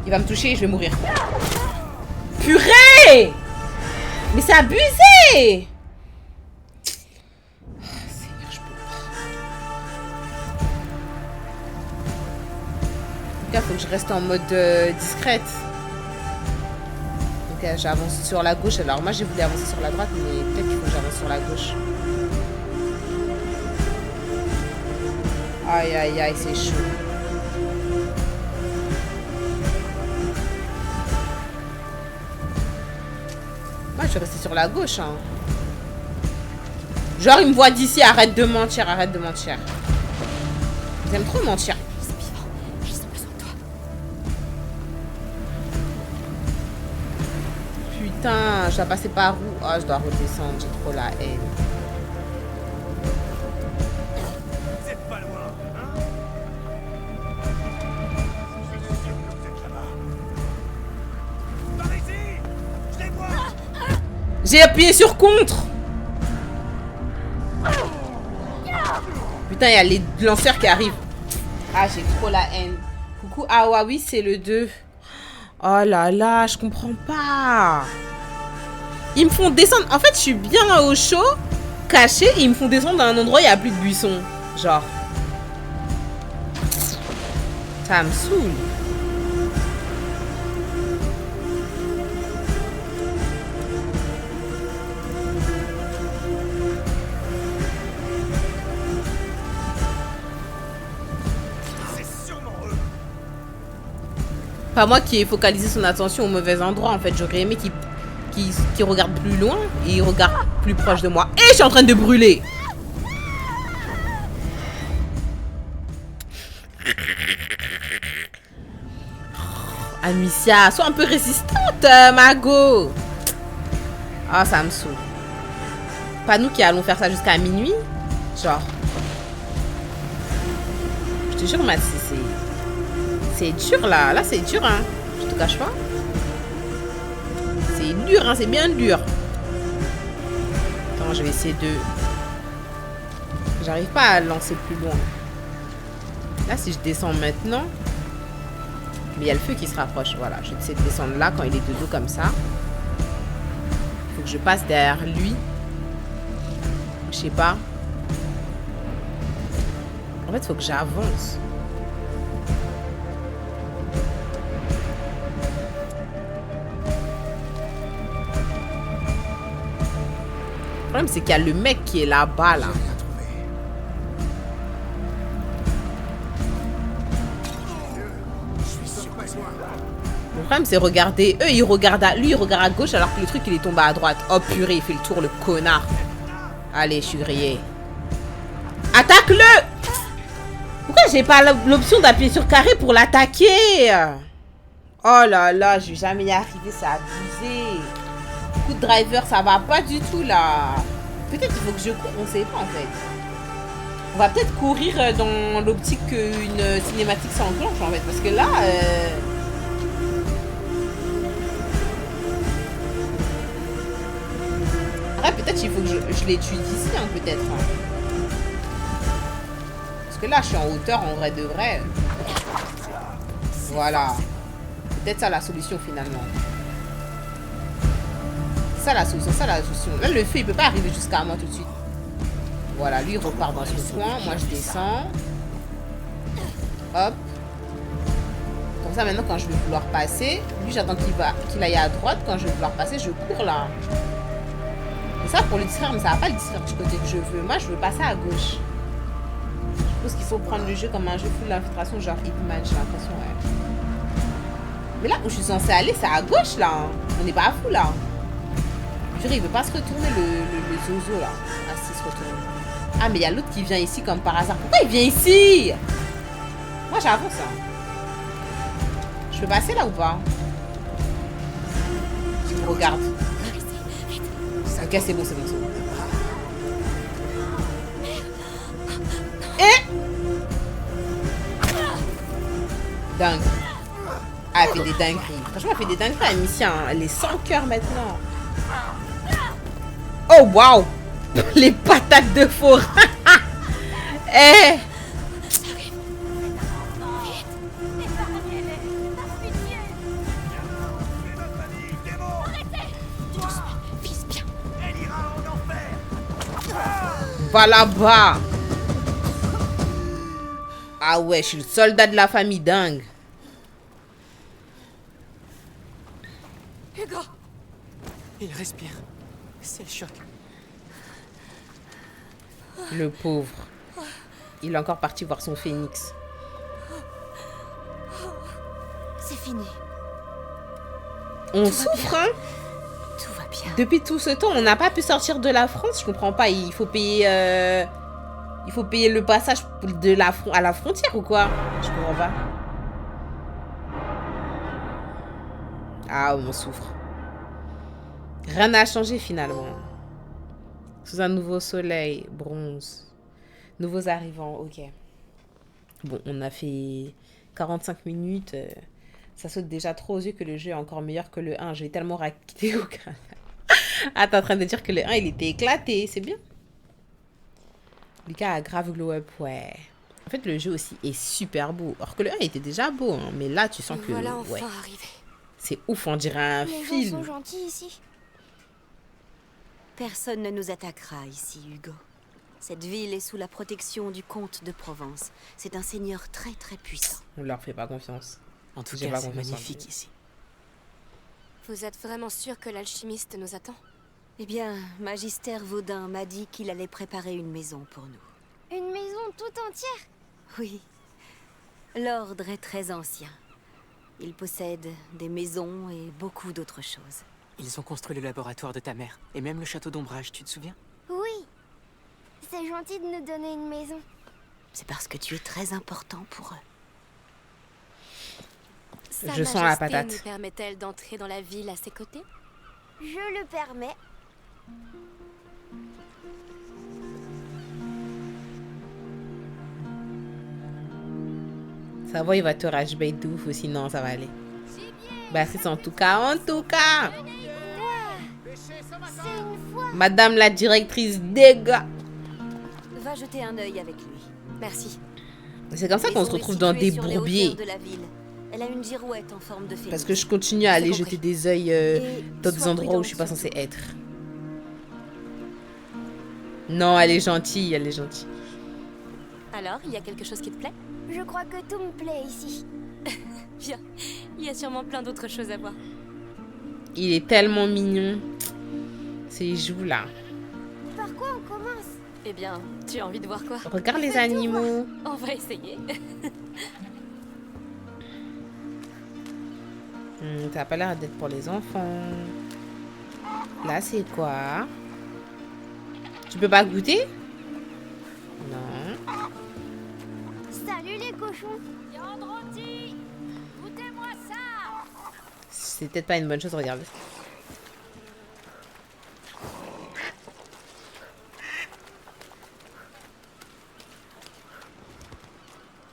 Il va me toucher et je vais mourir. Purée! Mais c'est abusé! Seigneur, je peux pas. En tout cas, faut que je reste en mode discrète. Donc j'avance sur la gauche. Alors moi, j'ai voulu avancer sur la droite, mais peut-être qu'il faut que j'avance sur la gauche. Aïe, c'est chaud. Moi, je vais rester sur la gauche. Hein. Genre, il me voit d'ici. Arrête de mentir, Ils aiment trop mentir. Ils ont besoin de toi. Putain, je dois passer par où? Oh, je dois redescendre. J'ai trop la haine. Vous êtes pas loin, hein? Je suis sûr que vous êtes là-bas. Par ici! Je les vois! J'ai appuyé sur contre. Putain, il y a les lanceurs qui arrivent. Ah, j'ai trop la haine. Coucou, ah ouais, oui, c'est le 2. Oh là là, je comprends pas. Ils me font descendre. En fait, je suis bien au chaud. caché et ils me font descendre dans un endroit où il n'y a plus de buissons. Genre. Ça me saoule. Pas moi qui ai focalisé son attention au mauvais endroit en fait. J'aurais aimé qu'il regarde plus loin et il regarde plus proche de moi. Et je suis en train de brûler. Amicia, sois un peu résistante, Mago. Ah, ça me saoule. Pas nous qui allons faire ça jusqu'à minuit. Genre. Je te jure, Matt, c'est dur là. Là, c'est dur, hein. Je te cache pas. C'est dur, hein. C'est bien dur. Attends, je vais essayer de... J'arrive pas à lancer plus loin. Là, si je descends maintenant... Mais il y a le feu qui se rapproche. Voilà, je vais essayer de descendre là quand il est de dos comme ça. Il faut que je passe derrière lui. Je sais pas. En fait, il faut que j'avance. Le problème, c'est qu'il y a le mec qui est là-bas, là. Le problème, c'est regarder. Eux, ils regardent à... Lui, il regarde à gauche alors que le truc, il est tombé à droite. Oh, purée, il fait le tour, le connard. Allez, je suis grillé. Attaque-le! Pourquoi j'ai pas l'option d'appuyer sur carré pour l'attaquer? Oh là là, je vais jamais y arriver, c'est abusé. Coup de driver, ça va pas du tout, là. Peut-être qu'il faut que je cours, on sait pas, en fait. On va peut-être courir dans l'optique qu'une cinématique s'enclenche, en fait. Parce que là... peut-être il faut que je l'étudie ici, hein, peut-être. Parce que là, je suis en hauteur, en vrai de vrai. Voilà. Peut-être ça la solution, finalement. Ça la solution, ça la solution. Là, le feu, il peut pas arriver jusqu'à moi tout de suite. Voilà, lui, il repart dans son coin. Moi, je descends. Hop. Comme ça, maintenant, quand je vais vouloir passer, lui, j'attends qu'il aille à droite. Quand je vais vouloir passer, je cours là. Et ça, pour le distraire, mais ça va pas le distraire du côté que je veux. Moi, je veux passer à gauche. Je pense qu'il faut prendre le jeu comme un jeu full d'infiltration, genre Hitman, j'ai l'impression, ouais. Mais là où je suis censée aller, c'est à gauche, là. Hein. On n'est pas à fou, là. Je dirais, il veut pas se retourner, le zozo, là. Ah, si, il se retourne. Ah, mais il y a l'autre qui vient ici comme par hasard. Pourquoi il vient ici? Moi, j'avance, hein. Je peux passer, là, ou pas? Je me regarde. Ok, c'est bon, c'est bon, c'est bon. Et... Dingue. Ah, elle fait des dingueries. Franchement, elle fait des dingueries, Amicia. Hein. Elle est sans cœur maintenant. Oh, waouh. Les patates de four. Eh. Va là-bas. Ah ouais, je suis le soldat de la famille dingue. Hugo. Il respire. C'est le choc. Le pauvre. Il est encore parti voir son phénix. C'est fini. On souffre, hein? Tout va bien. Depuis tout ce temps, on n'a pas pu sortir de la France. Je comprends pas. Il faut payer le passage à la frontière ou quoi? Je comprends pas. Ah, on souffre. Rien n'a changé finalement. Sous un nouveau soleil, bronze. Nouveaux arrivants, ok. Bon, on a fait 45 minutes. Ça saute déjà trop aux yeux que le jeu est encore meilleur que le 1. J'ai tellement raqué au crâne. Ah, t'es en train de dire que le 1, il était éclaté. C'est bien. Lucas a grave glow up, ouais. En fait, le jeu aussi est super beau. Alors que le 1 était déjà beau, hein, mais là, tu sens que... Voilà enfin ouais. Arrivé. C'est ouf, on dirait un Les film. gens sont gentils ici. Personne ne nous attaquera ici, Hugo. Cette ville est sous la protection du comte de Provence. C'est un seigneur très très puissant. On leur fait pas confiance. En tout J'ai cas, pas c'est confiance en magnifique lui. ici. Vous êtes vraiment sûr que l'alchimiste nous attend? Eh bien, Magister Vaudin m'a dit qu'il allait préparer une maison pour nous. Une maison tout entière? Oui. L'ordre est très ancien. Il possède des maisons et beaucoup d'autres choses. Ils ont construit le laboratoire de ta mère, et même le château d'ombrage, tu te souviens? Oui. C'est gentil de nous donner une maison. C'est parce que tu es très important pour eux. Sa Je sens la Majesté patate. nous permet-elle d'entrer dans la ville à ses côtés? Je le permets. Ça va, il va te rage bait de ouf aussi. Non, ça va aller. Bah, c'est en tout cas, C'est une fois. Madame la directrice, dégâts. Va jeter un œil avec lui. Merci. C'est comme ça qu'on se retrouve dans des bourbiers. De la ville. Elle a une girouette en forme de phénix. Parce que je continue à aller jeter des œils dans des sois endroits où je suis pas censée être. Non, elle est gentille, elle est gentille. Alors, il y a quelque chose qui te plaît? Je crois que tout me plaît ici. Bien. Il y a sûrement plein d'autres choses à voir. Il est tellement mignon. Ses joues là. Par quoi on commence? Eh bien, tu as envie de voir quoi? Regarde les animaux. On va essayer. Ça a pas l'air d'être pour les enfants. Là, c'est quoi? Tu peux pas goûter? Non. Salut les cochons. Yandroti, goûtez-moi ça. C'est peut-être pas une bonne chose, regardez.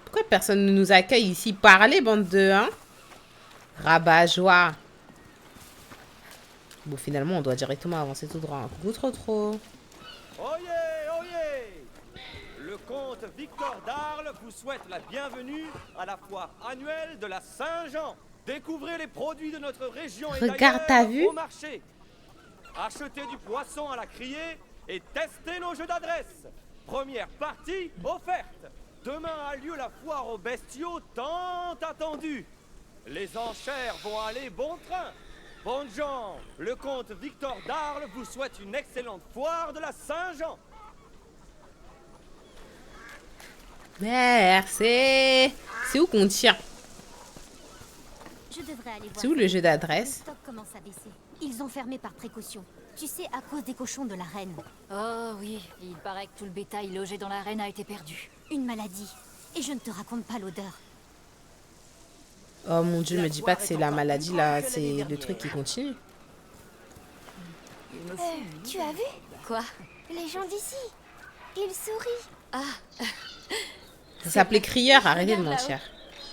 Pourquoi personne ne nous accueille ici? Parlez, bande de... Hein? Rabat-joie. Bon, finalement, on doit directement avancer tout droit. Coucou, trop. Oyez, oyez! Le comte Victor d'Arles vous souhaite la bienvenue à la foire annuelle de la Saint-Jean. Découvrez les produits de notre région et Regarde, t'as vu? au marché. Achetez du poisson à la criée et testez nos jeux d'adresse. Première partie offerte. Demain a lieu la foire aux bestiaux tant attendue. Les enchères vont aller bon train. Bonnes gens, le comte Victor d'Arles vous souhaite une excellente foire de la Saint-Jean. Merci. C'est où qu'on tire? Je devrais aller voir. C'est où le jeu d'adresse? Le stock commence à baisser. Ils ont fermé par précaution. Tu sais, à cause des cochons de la reine. Oh oui, il paraît que tout le bétail logé dans l'arène a été perdu. Une maladie. Et je ne te raconte pas l'odeur. Oh mon dieu, me dis pas que c'est la maladie là, c'est le truc qui continue. Tu as vu? Quoi? Les gens d'ici. Ils sourient. Ah. Ça s'appelait Crieur, arrêtez de mentir.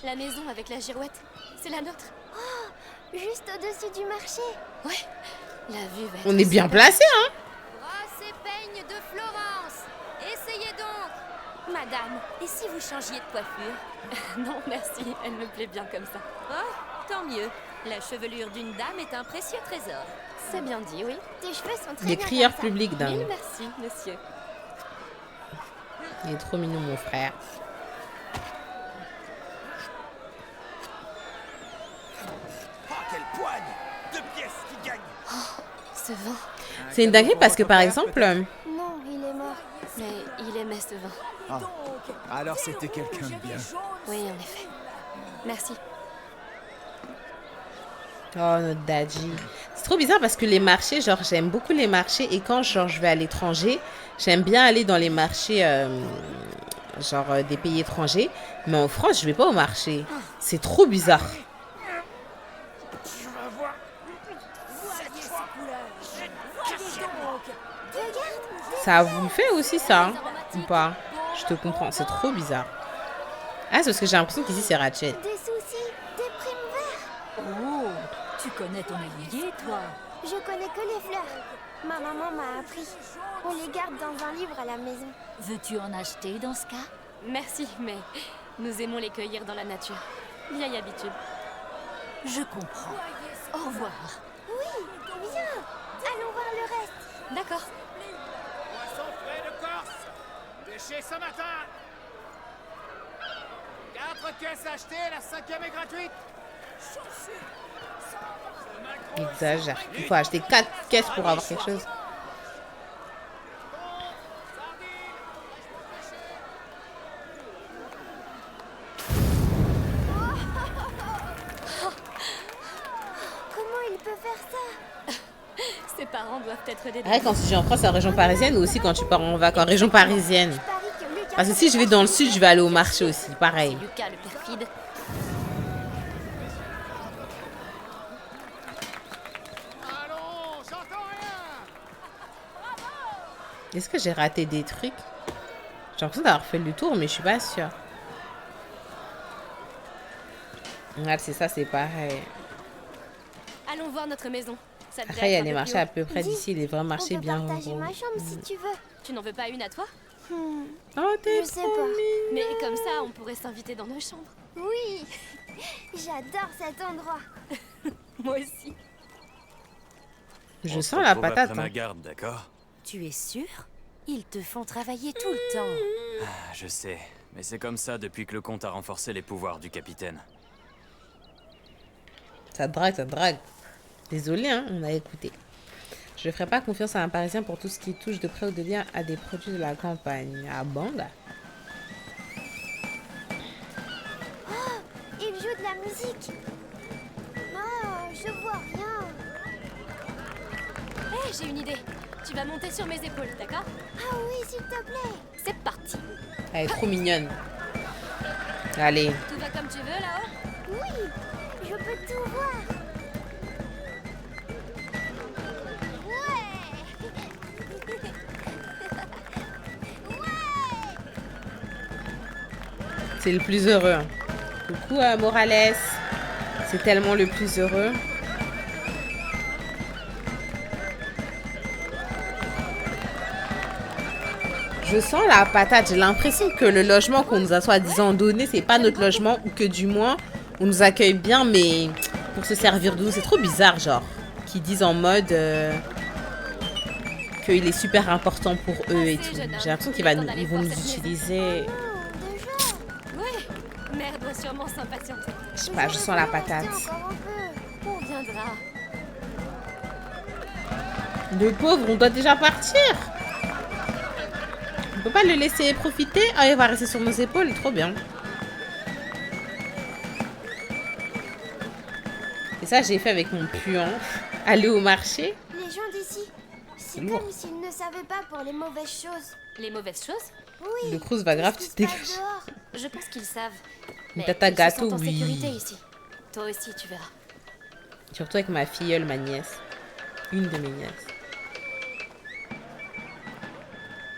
La maison avec la girouette, c'est la nôtre. Oh, juste au-dessus du marché. Ouais, la vue va être... On est bien placé, hein? Brosse et peigne de Florence. Essayez donc. Madame, et si vous changiez de coiffure? Non, merci, elle me plaît bien comme ça. Oh, tant mieux. La chevelure d'une dame est un précieux trésor. C'est bien dit, oui. Tes cheveux sont très Il est bien crieur comme ça. public, dingue. Mille merci, monsieur. Il est trop mignon, mon frère. Ah, quelle poigne! 2 pièces qui gagnent! Ce vin. C'est une dinguerie parce que, par exemple... Non, il est mort. Mais il aimait ce vin. Ah. Alors c'était quelqu'un de bien. Oui, en effet. Merci. Oh, notre daddy. C'est trop bizarre parce que les marchés, genre, j'aime beaucoup les marchés. Et quand, genre, je vais à l'étranger, j'aime bien aller dans les marchés, des pays étrangers. Mais en France, je vais pas au marché. C'est trop bizarre. Ça vous le fait aussi, ça, hein, ou pas? Je te comprends, c'est trop bizarre. Ah, c'est parce que j'ai l'impression qu'ici, c'est Ratchet. Des soucis, des primes verts. Oh, tu connais ton ailier, toi? Je connais que les fleurs. Ma maman m'a appris. On les garde dans un livre à la maison. Veux-tu en acheter dans ce cas? Merci, mais nous aimons les cueillir dans la nature. Vieille habitude. Je comprends. Au revoir. Oui, viens. Allons voir le reste. D'accord. Poisson frais de Corse. Pêché ce matin. 4 caisses achetées, la 5e est gratuite. Il exagère. Il faut acheter 4 caisses pour avoir quelque chose. Comment il peut faire ça? Ses parents doivent être des... Ouais, quand tu es en France, en région parisienne, ou aussi quand tu pars en vacances en région parisienne. Parce que si je vais dans le sud, je vais aller au marché aussi, pareil. Lucas le perfide. Allons, j'entends rien. Est-ce que j'ai raté des trucs? J'ai l'impression d'avoir fait le tour, mais je suis pas sûre. Regarde, c'est ça, c'est pareil. Allons voir notre maison. Ça devrait Après, il y a être un les peu marchés plus à haut. peu près d'ici, les vrais marchés bien Partager gros. ma chambre si tu veux. Tu n'en veux pas une à toi? Oh, t'es Je sais pas. Mais comme ça, on pourrait s'inviter dans nos chambres. Oui, j'adore cet endroit. Moi aussi. Je sens la patate. Après ma Hein. garde, d'accord? Tu es sûr? Ils te font travailler tout le temps. Ah, je sais, mais c'est comme ça depuis que le comte a renforcé les pouvoirs du capitaine. Ça drague, ça drague. Désolé, hein, on a écouté. Je ne ferai pas confiance à un Parisien pour tout ce qui touche de près ou de loin à des produits de la campagne. Ah bon, là? Oh, il joue de la musique. Ah, je vois rien. Hé, j'ai une idée. Tu vas monter sur mes épaules, d'accord? Ah oui, s'il te plaît. C'est parti. Elle est trop mignonne. Allez. Tout va comme tu veux là-haut? Oui, je peux tout voir. C'est le plus heureux. Hein. Coucou à Morales. C'est tellement le plus heureux. Je sens la patate. J'ai l'impression que le logement qu'on nous a soi-disant donné, c'est pas notre logement ou que du moins on nous accueille bien, mais pour se servir de nous, c'est trop bizarre, genre. Qu'ils disent en mode qu'il est super important pour eux et tout. J'ai l'impression qu'ils vont nous utiliser. Oui, mère doit sûrement s'impatienter. Je sais pas, je sens la patate. On viendra. Le pauvre, on doit déjà partir. On peut pas le laisser profiter. Ah, il va rester sur nos épaules, trop bien. Et ça, j'ai fait avec mon puant. Aller au marché. Les gens d'ici, c'est lourd. comme s'ils ne savaient pas pour les mauvaises choses. Les mauvaises choses? Oui. Le Cruz va grave, tu te dégages. Je pense qu'ils savent. Une Mais tata ils se gâteau, sentent en oui. sécurité ici. Toi aussi, tu verras. Surtout avec ma filleule, ma nièce. Une de mes nièces.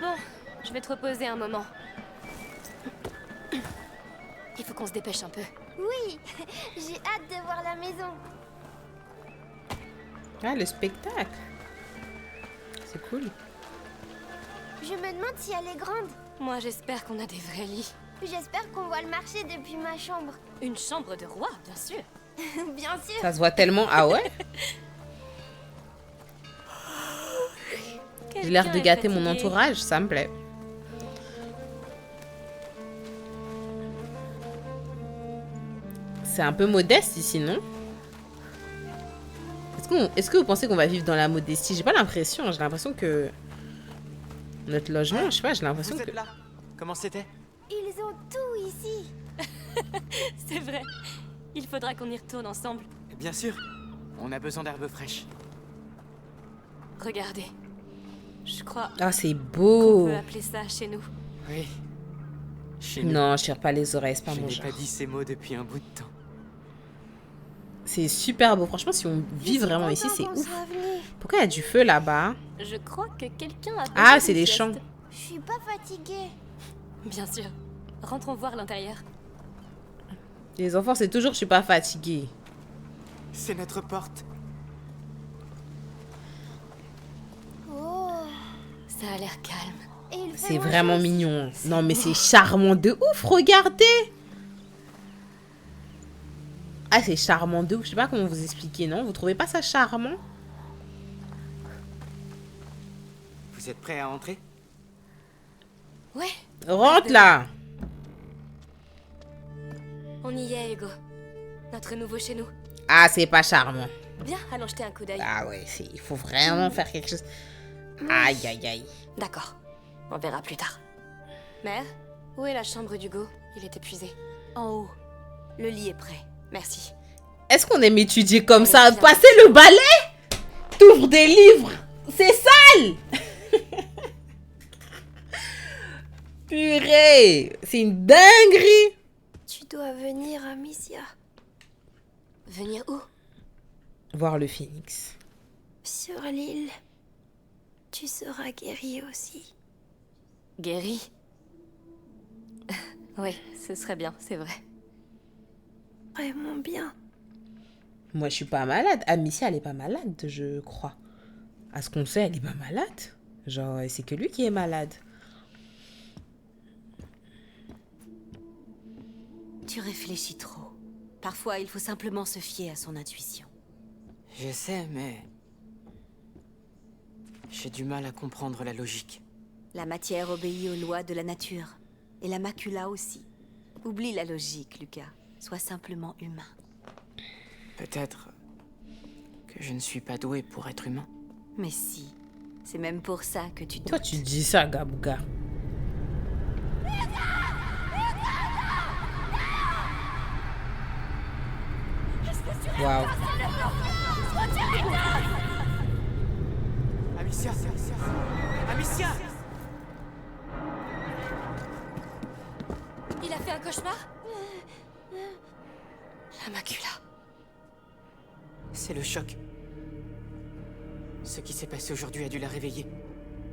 Bon, je vais te reposer un moment. Il faut qu'on se dépêche un peu. Oui, j'ai hâte de voir la maison. Ah, le spectacle. C'est cool. Je me demande si elle est grande. Moi, j'espère qu'on a des vrais lits. J'espère qu'on voit le marché depuis ma chambre. Une chambre de roi, bien sûr. Bien sûr. Ça se voit tellement. Ah ouais? J'ai l'air de gâter mon entourage, ça me plaît. C'est un peu modeste ici, non? Est-ce que vous pensez qu'on va vivre dans la modestie? J'ai pas l'impression. J'ai l'impression que notre logement, je sais pas, j'ai l'impression que... là. Comment c'était? Ils ont tout ici. C'est vrai. Il faudra qu'on y retourne ensemble. Bien sûr. On a besoin d'herbes fraîches. Regardez. Je crois... Ah, c'est On beau. peut appeler ça chez nous. Oui. Chez Non, je tire pas les oreilles, c'est pas Je mon n'ai genre. pas dit ces mots depuis un bout de temps. C'est super beau. Franchement, si on vit vraiment ici, c'est ouf. Soit venu. Pourquoi il y a du feu là-bas? Je crois que quelqu'un a... Ah, posé c'est une des sieste. champs. Je suis pas fatiguée. Bien sûr. Rentrons voir l'intérieur. Les enfants, c'est toujours je suis pas fatiguée. C'est notre porte. Oh. Ça a l'air calme. Et il fait C'est moins vraiment chaud. mignon. Non, mais c'est charmant de ouf, regardez. Ah, c'est charmant de ouf. Je sais pas comment vous expliquer, non? Vous trouvez pas ça charmant? Vous êtes prêts à entrer? Ouais. Rentre là. On y est, Hugo. Notre nouveau chez nous. Ah, c'est pas charmant. Viens, allons jeter un coup d'œil. Ah ouais, il faut vraiment faire quelque chose. Aïe, aïe, aïe. D'accord. On verra plus tard. Mère, où est la chambre d'Hugo? Il est épuisé. En haut. Le lit est prêt. Merci. Est-ce qu'on aime étudier comme ça? Passer le balai? T'ouvres des livres? C'est sale. Purée, c'est une dinguerie. Tu dois venir, Amicia. Venir où? Voir le phénix. Sur l'île. Tu seras guéri aussi. Guéri? Oui, ce serait bien, c'est vrai. Vraiment bien. Moi, je suis pas malade. Amicia, elle est pas malade, je crois. À ce qu'on sait, elle est pas malade. Genre, c'est que lui qui est malade. Tu réfléchis trop. Parfois, il faut simplement se fier à son intuition. Je sais, mais... j'ai du mal à comprendre la logique. La matière obéit aux lois de la nature. Et la macula aussi. Oublie la logique, Lucas. Sois simplement humain. Peut-être que je ne suis pas doué pour être humain. Mais si. C'est même pour ça que tu doutes. Pourquoi tu dis ça, Gabouga? Waouh. Amicia! Amicia! Il a fait un cauchemar? La macula. C'est le choc. Ce qui s'est passé aujourd'hui a dû la réveiller.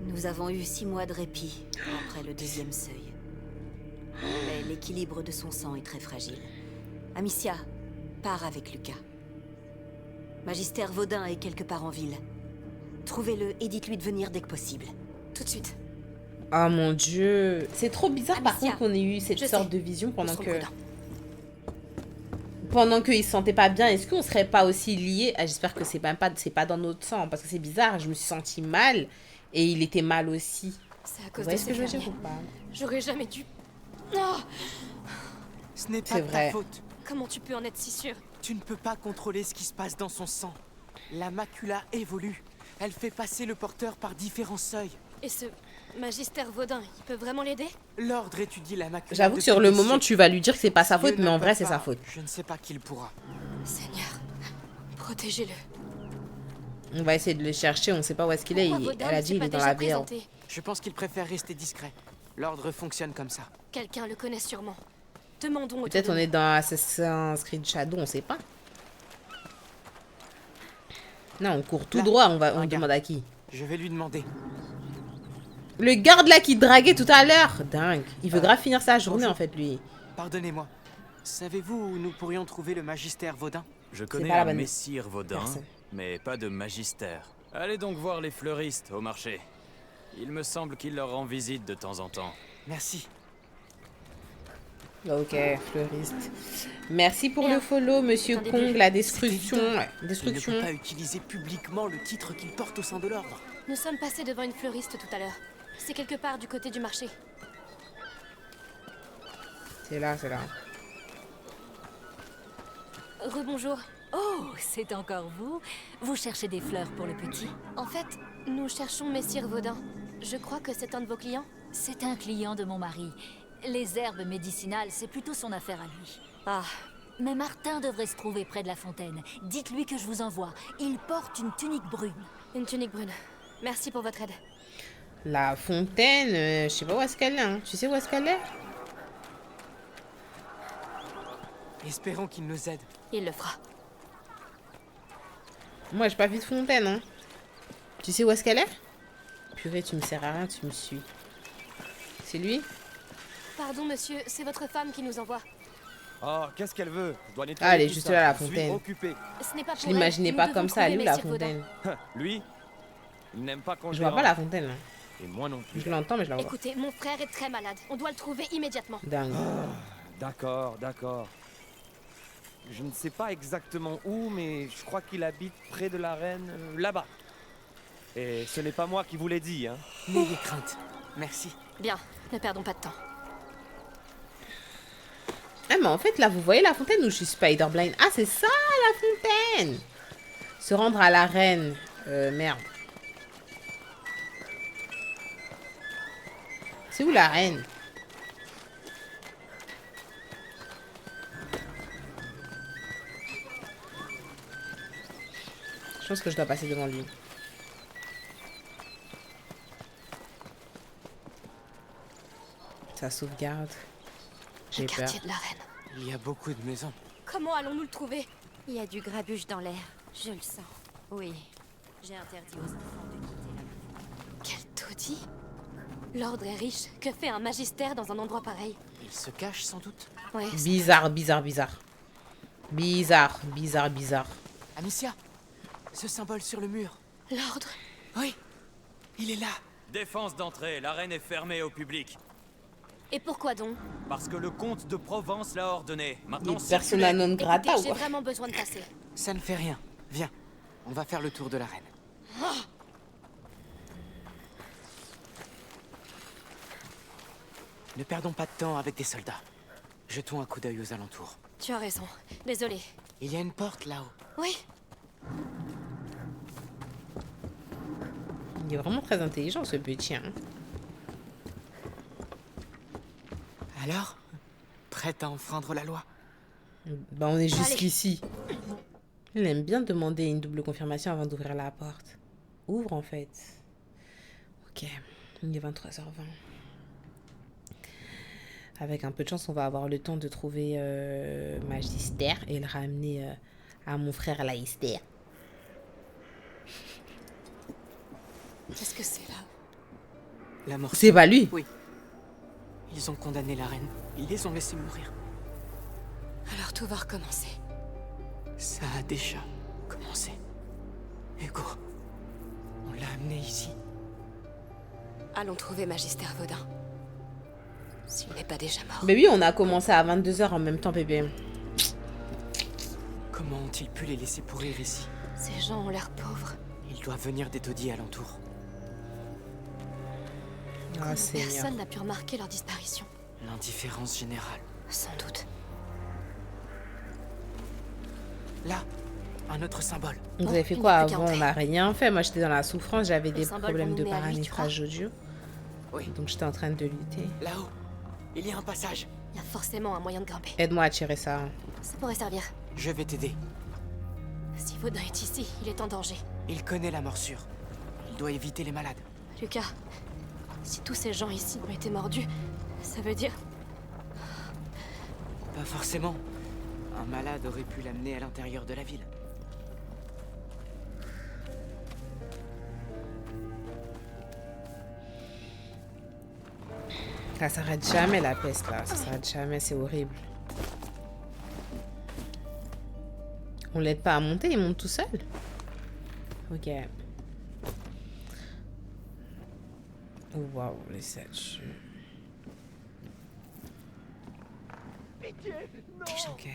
Nous avons eu 6 mois de répit après le 2e seuil. Mais l'équilibre de son sang est très fragile. Amicia, pars avec Lucas. Magister Vaudin est quelque part en ville. Trouvez-le et dites-lui de venir dès que possible. Tout de suite. Oh mon dieu. C'est trop bizarre par Amicia, contre qu'on ait eu cette sorte de vision pendant Pousse que... ton coude. Pendant qu'il se sentait pas bien. Est-ce qu'on serait pas aussi liés? Ah, j'espère que c'est pas dans notre sang. Parce que c'est bizarre. Je me suis sentie mal. Et il était mal aussi. C'est à Vous cause voyez de ce que ces je veux dire fermiers. ou pas? J'aurais jamais dû... Non. Ce n'est C'est pas de vrai. ta faute. Comment tu peux en être si sûr? Tu ne peux pas contrôler ce qui se passe dans son sang. La macula évolue. Elle fait passer le porteur par différents seuils. Et ce Magister Vaudin, il peut vraiment l'aider? L'ordre étudie la macula. J'avoue que depuis sur le des moment, siècles. tu vas lui dire que c'est pas sa faute. Dieu Mais ne en peut vrai, c'est pas. sa faute. Je ne sais pas qui le pourra. Seigneur, protégez-le. On va essayer de le chercher. On sait pas où est-ce qu'il est. Pourquoi Vaudin Elle a ne dit s'est il pas est dans déjà la ville. présenté? Je pense qu'il préfère rester discret. L'ordre fonctionne comme ça. Quelqu'un le connaît sûrement. Demandons autour Peut-être de on nous. est dans Assassin's Creed Shadow. On sait pas. Non, on court tout Là, droit. On regarde. demande à qui? Je vais lui demander. Le garde là qui draguait tout à l'heure. Dingue. Il veut grave finir sa journée en fait, lui. Pardonnez-moi. Savez-vous où nous pourrions trouver le Magister Vaudin? Je connais pas la un bonne messire Vaudin, personne. mais pas de magistère. Allez donc voir les fleuristes au marché. Il me semble qu'il leur rend visite de temps en temps. Merci. Ok, fleuriste. Merci pour Bien. le follow, monsieur Un début. Kong. La destruction. Il ne Destruction. peut pas utiliser publiquement le titre qu'il porte au sein de l'ordre. Nous sommes passés devant une fleuriste tout à l'heure. C'est quelque part du côté du marché. C'est là, c'est là. Rebonjour. Oh, c'est encore vous? Vous cherchez des fleurs pour le petit? En fait, nous cherchons Messire Vaudin. Je crois que c'est un de vos clients. C'est un client de mon mari. Les herbes médicinales, c'est plutôt son affaire à lui. Ah, Mais Martin devrait se trouver près de la fontaine. Dites-lui que je vous envoie. Il porte une tunique brune. une tunique brune. Merci pour votre aide. La fontaine, je sais pas où est-ce qu'elle est. Hein. Tu sais où est-ce qu'elle est? Espérons qu'il nous aide. Il le fera. Moi, j'ai pas vu de fontaine. Hein. Tu sais où est-ce qu'elle est? Purée, tu me sers à rien, tu me suis. C'est lui? Pardon, monsieur, c'est votre femme qui nous envoie. Oh, qu'est-ce qu'elle veut? Je dois nettoyer Ah, elle est tout juste ça. là, la Je suis fontaine. occupé. Ce n'est pas pour Je l'imaginais elle. pas Nous comme devons ça, trouver lui, la Messire Vaudin. fontaine. Lui, il n'aime pas quand Je je vois pas la dérange. fontaine, là. Et moi non plus. Je l'entends, mais je la vois. Écoutez, mon frère est très malade. On doit le trouver immédiatement. Dingue. D'accord, d'accord. Je ne sais pas exactement où, mais je crois qu'il habite près de l'arène, là-bas. Et ce n'est pas moi qui vous l'ai dit, hein. N'ayez crainte. Merci. Bien, ne perdons pas de temps. Ah, mais en fait, là, vous voyez la fontaine où je suis Spider-Blind? Ah, c'est ça, la fontaine! Se rendre à l'arène. Merde. C'est où l'arène? Je pense que je dois passer devant lui. Ça sauvegarde. J'ai Le peur. quartier de la reine. Il y a beaucoup de maisons. Comment allons-nous le trouver? Il y a du grabuge dans l'air, je le sens. Oui, j'ai interdit aux enfants de quitter la maison. Quel taudis! L'ordre est riche. Que fait un magistère dans un endroit pareil? Il se cache sans doute. Ouais. Bizarre, bizarre, bizarre. Bizarre, bizarre, bizarre. Amicia, ce symbole sur le mur. L'ordre? Oui, il est là. Défense d'entrée, l'arène est fermée au public. Et pourquoi donc? Parce que le comte de Provence l'a ordonné. Maintenant, Persona non grata, Écoutez, j'ai ou quoi? vraiment besoin de passer. Ça ne fait rien. Viens, on va faire le tour de l'arène. Ne perdons pas de temps avec des soldats. Jetons un coup d'œil aux alentours. Tu as raison. Désolé. Il y a une porte là-haut. Oui. Il est vraiment très intelligent, ce petit. Hein. Alors, prête à enfreindre la loi? Bah, on est jusqu'ici. Il aime bien demander une double confirmation avant d'ouvrir la porte. Ouvre, en fait. Ok, il est 23h20. Avec un peu de chance, on va avoir le temps de trouver Magister et le ramener à mon frère Laïster. Qu'est-ce que c'est là? La mort. C'est pas lui? Oui. Ils ont condamné la reine. Ils les ont laissés mourir. Alors tout va recommencer. Ça a déjà commencé. Hugo, on l'a amené ici. Allons trouver Magister Vaudin. S'il n'est pas déjà mort. Mais oui, on a commencé à 22h en même temps, bébé. Comment ont-ils pu les laisser pourrir ici? Ces gens ont l'air pauvres. Ils doivent venir des taudis alentours. Ah, personne n'a pu remarquer leur disparition. L'indifférence générale. Sans doute. Là, un autre symbole. Vous avez fait quoi avant? On n'a rien fait. Moi, j'étais dans la souffrance. J'avais des problèmes de paramétrage audio. Oui. Donc, j'étais en train de lutter. Là-haut, il y a un passage. Il y a forcément un moyen de grimper. Aide-moi à tirer ça. Ça pourrait servir. Je vais t'aider. Si Vaudin est ici, il est en danger. Il connaît la morsure. Il doit éviter les malades. Lucas, si tous ces gens ici ont été mordus, ça veut dire... Pas forcément. Un malade aurait pu l'amener à l'intérieur de la ville. Ça s'arrête jamais, la peste, là. Ça s'arrête jamais, c'est horrible. On l'aide pas à monter, il monte tout seul. Ok. Waouh, les statues. Pitié, non. Ok.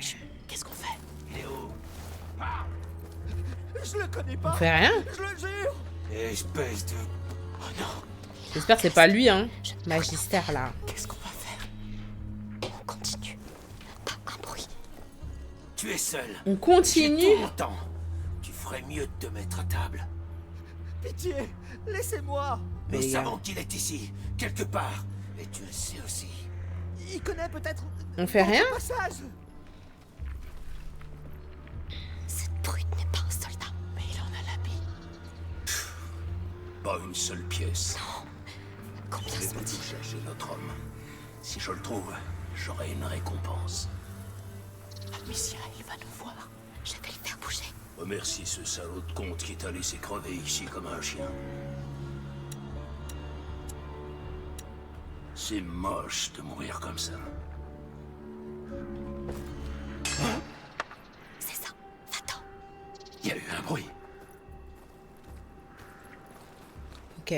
Qu'est-ce qu'on fait? Léo. Ah. Je le connais pas. On fait rien? Je le jure. Espèce de... Oh non. J'espère que c'est pas lui, hein. Magister, là. Qu'est-ce qu'on va faire? On continue. Pas un bruit. Tu es seul. On continue? J'ai tout mon temps. Tu ferais mieux de te mettre à table. Pitié, laissez-moi. Nous Les gars. savons qu'il est ici, quelque part. Et tu le sais aussi. Il connaît peut-être... On fait rien? Passage. Cette brute n'est pas un soldat. Mais il en a l'habit. Pas une seule pièce. Non. Combien Je vais venu sont-ils? chercher notre homme. Si je le trouve, j'aurai une récompense. Amicia, il va nous voir. Je vais le faire bouger. Remercie ce salaud de comte qui t'a laissé crever ici comme un chien. C'est moche de mourir comme ça. C'est ça. Va-t'en. Il y a eu un bruit. Ok.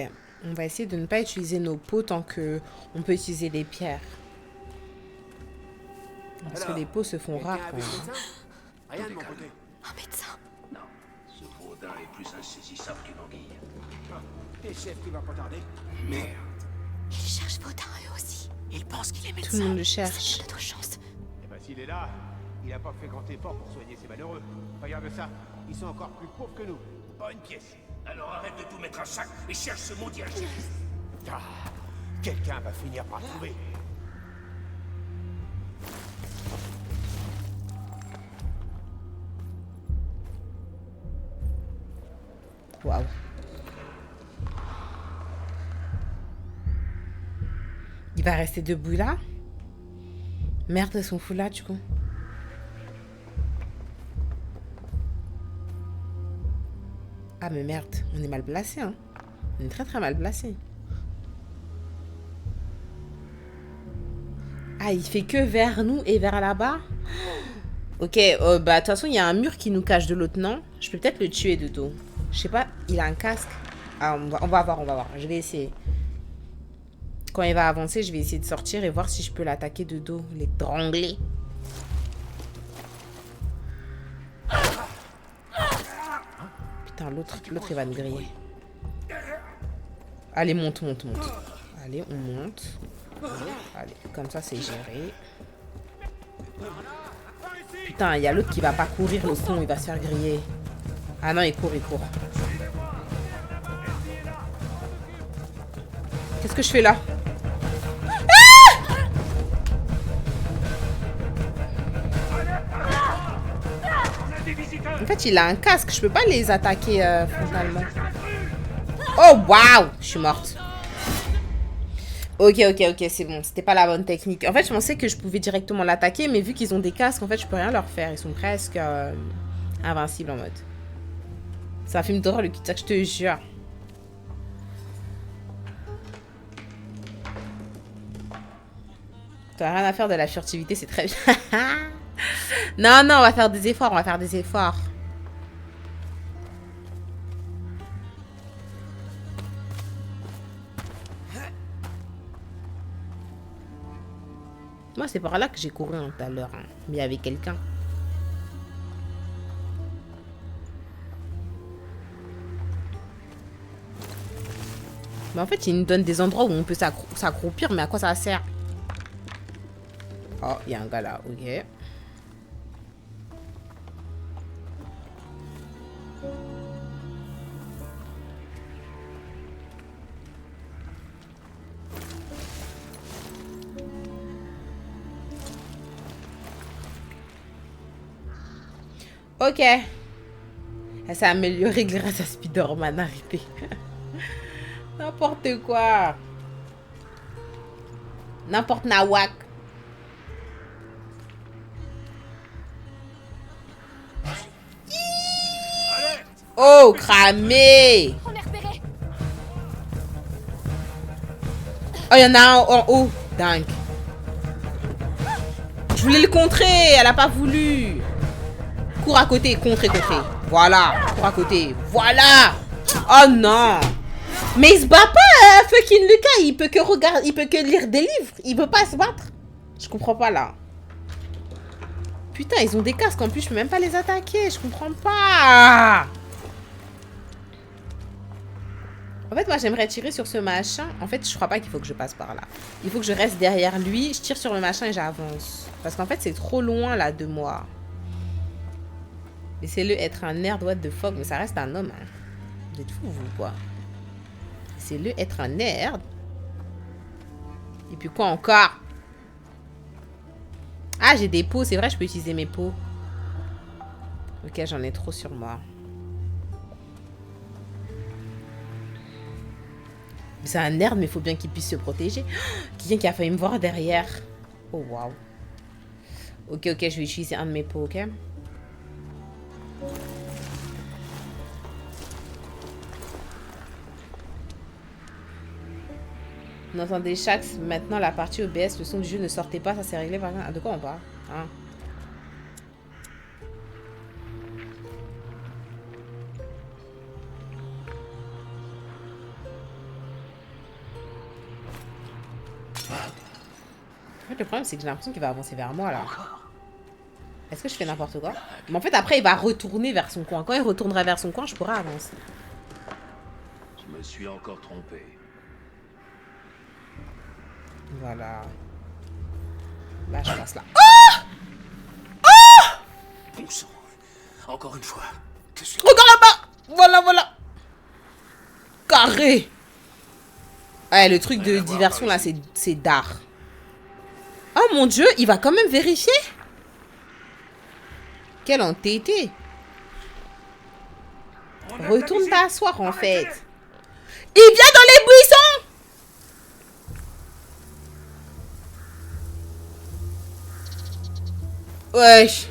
On va essayer de ne pas utiliser nos pots tant que on peut utiliser les pierres. Parce que les pots se font rares quand même. Rien de mon côté. Un médecin. Non, ce Vaudin est plus insaisissable qu'une anguille. Tes chefs qui vont pas tarder. Merde. Ils cherchent Vaudin, eux aussi. Ils pensent qu'il est médecin. Tout le monde le cherche. C'est notre chance. Eh ben s'il est là, il a pas fait grand effort pour soigner ces malheureux. Regarde ça, ils sont encore plus pauvres que nous. Pas une pièce. Alors arrête de tout mettre à sac et cherche ce maudit alchimiste. Ah, quelqu'un va finir par le trouver. Waouh. Il va rester debout là? Merde, ils sont fous là du coup. Ah mais merde, on est mal placé hein. On est très très mal placé. Ah, il fait que vers nous et vers là-bas? Ok, bah de toute façon, il y a un mur qui nous cache de l'autre, non? Je peux peut-être le tuer de dos. Je sais pas, il a un casque. Ah, on va voir. Je vais essayer. Quand il va avancer, je vais essayer de sortir et voir si je peux l'attaquer de dos. L'étrangler. Putain, l'autre, il va nous griller. Allez, monte. Allez, on monte. Allez, comme ça, c'est géré. Putain, il y a l'autre qui va pas courir, le con, il va se faire griller. Ah non, il court. Qu'est-ce que je fais là? En fait, il a un casque, je peux pas les attaquer frontalement. Oh, waouh! Je suis morte. Ok, c'est bon. C'était pas la bonne technique. En fait, je pensais que je pouvais directement l'attaquer, mais vu qu'ils ont des casques, en fait, je peux rien leur faire. Ils sont presque invincibles en mode. C'est un film d'horreur, le cul-de-sac, je te jure. T'as rien à faire de la furtivité, c'est très bien. Non, on va faire des efforts, Moi, c'est par là que j'ai couru tout à l'heure. Hein. Mais avec quelqu'un. Mais en fait, il nous donne des endroits où on peut s'accroupir. Mais à quoi ça sert? Oh, il y a un gars là. Ok. Ok. Elle s'est améliorée grâce à Spider-Man arrêté. N'importe quoi. N'importe nawak. Oh, cramé. On est repéré. Oh, il y en a un en haut. Dingue. Je voulais le contrer. Elle a pas voulu. Cours à côté, contrer. Voilà, cours à côté. Voilà. Oh non. Mais il se bat pas, fucking Lucas. Il peut que lire des livres. Il veut pas se battre. Je comprends pas là. Putain, ils ont des casques en plus. Je peux même pas les attaquer. Je comprends pas. En fait, moi, j'aimerais tirer sur ce machin. En fait, je crois pas qu'il faut que je passe par là. Il faut que je reste derrière lui. Je tire sur le machin et j'avance. Parce qu'en fait, c'est trop loin là de moi. Laissez-le être un nerd, what the fuck. Mais ça reste un homme. Hein. Vous êtes fous, vous, quoi. Laissez-le être un nerd. Et puis quoi encore? Ah, j'ai des pots. C'est vrai, je peux utiliser mes pots. Ok, j'en ai trop sur moi. C'est un nerd, mais il faut bien qu'il puisse se protéger. Quelqu'un qui a failli me voir derrière. Oh, waouh. Ok, je vais utiliser un de mes pots, ok? On entend des chaque maintenant la partie OBS, le son du jeu ne sortait pas, ça s'est réglé par exemple. De quoi on parle hein? En fait, le problème c'est que j'ai l'impression qu'il va avancer vers moi là. Est-ce que je fais n'importe quoi? Mais en fait après il va retourner vers son coin. Quand il retournera vers son coin, je pourrai avancer. me suis encore trompé. Voilà. Là, je passe là. Oh! Oh! Bon sang. Encore une fois. Regarde là-bas! Voilà, voilà. Carré. Ouais, le truc de diversion là, c'est d'art. Oh mon dieu, il va quand même vérifier. Quel entêté. Retourne t'asseoir en fait. Il vient dans les buissons. Wesh.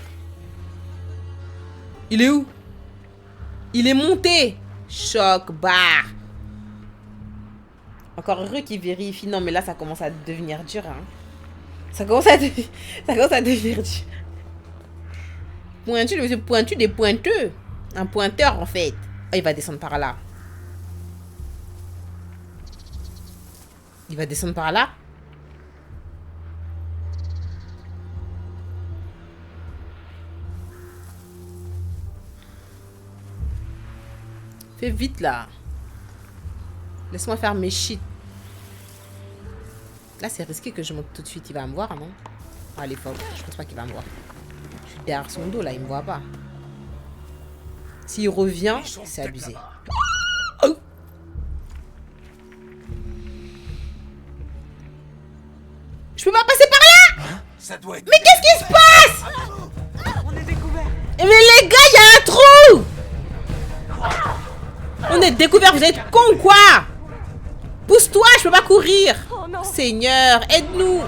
Il est où? Il est monté. Choc barre. Encore heureux qu'il vérifie. Non mais là ça commence à devenir dur hein. Ça commence à devenir dur. Pointu, le monsieur pointu des pointeux. Un pointeur en fait. Oh, il va descendre par là. Il va descendre par là. Fais vite là. Laisse-moi faire mes shit. Là c'est risqué que je monte tout de suite. Il va me voir non? Ah les pauvres. Je pense pas qu'il va me voir. Je suis derrière son dos là. Il me voit pas. S'il revient, c'est abusé. Oh. Je peux pas passer par là. Ça doit être... Mais qu'est-ce qui se passe? On est découvert. Mais les gars, il y a un trou. On est découvert, vous êtes con ou quoi? Pousse-toi, je peux pas courir. Oh, Seigneur, aide-nous.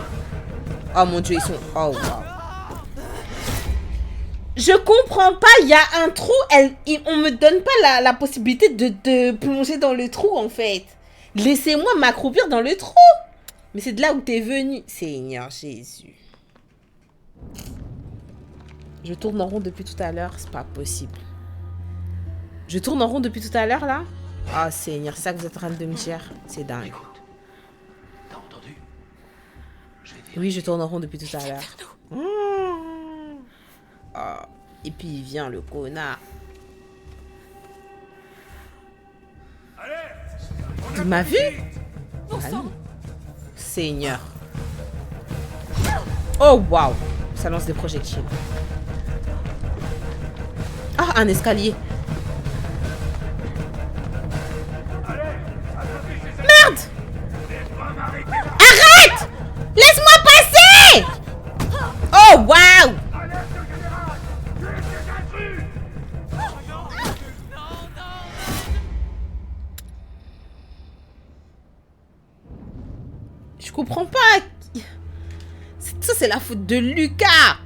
Oh mon dieu, ils sont... Oh wow. Je comprends pas, il y a un trou, on me donne pas la possibilité de plonger dans le trou en fait. Laissez-moi m'accroupir dans le trou. Mais c'est de là où t'es venu. Seigneur Jésus. Je tourne en rond depuis tout à l'heure, c'est pas possible. Je tourne en rond depuis tout à l'heure là. Oh Seigneur, c'est ça que vous êtes en train de me dire. C'est dingue. T'as entendu? Oui, je tourne en rond depuis tout à l'heure. Oh. Et puis il vient le connard. Il m'a vu? Ah non. Seigneur. Oh waouh. Ça lance des projectiles. Ah, un escalier. Merde! Arrête! Laisse-moi passer! Oh waouh! Je comprends pas. Ça, c'est la faute de Lucas.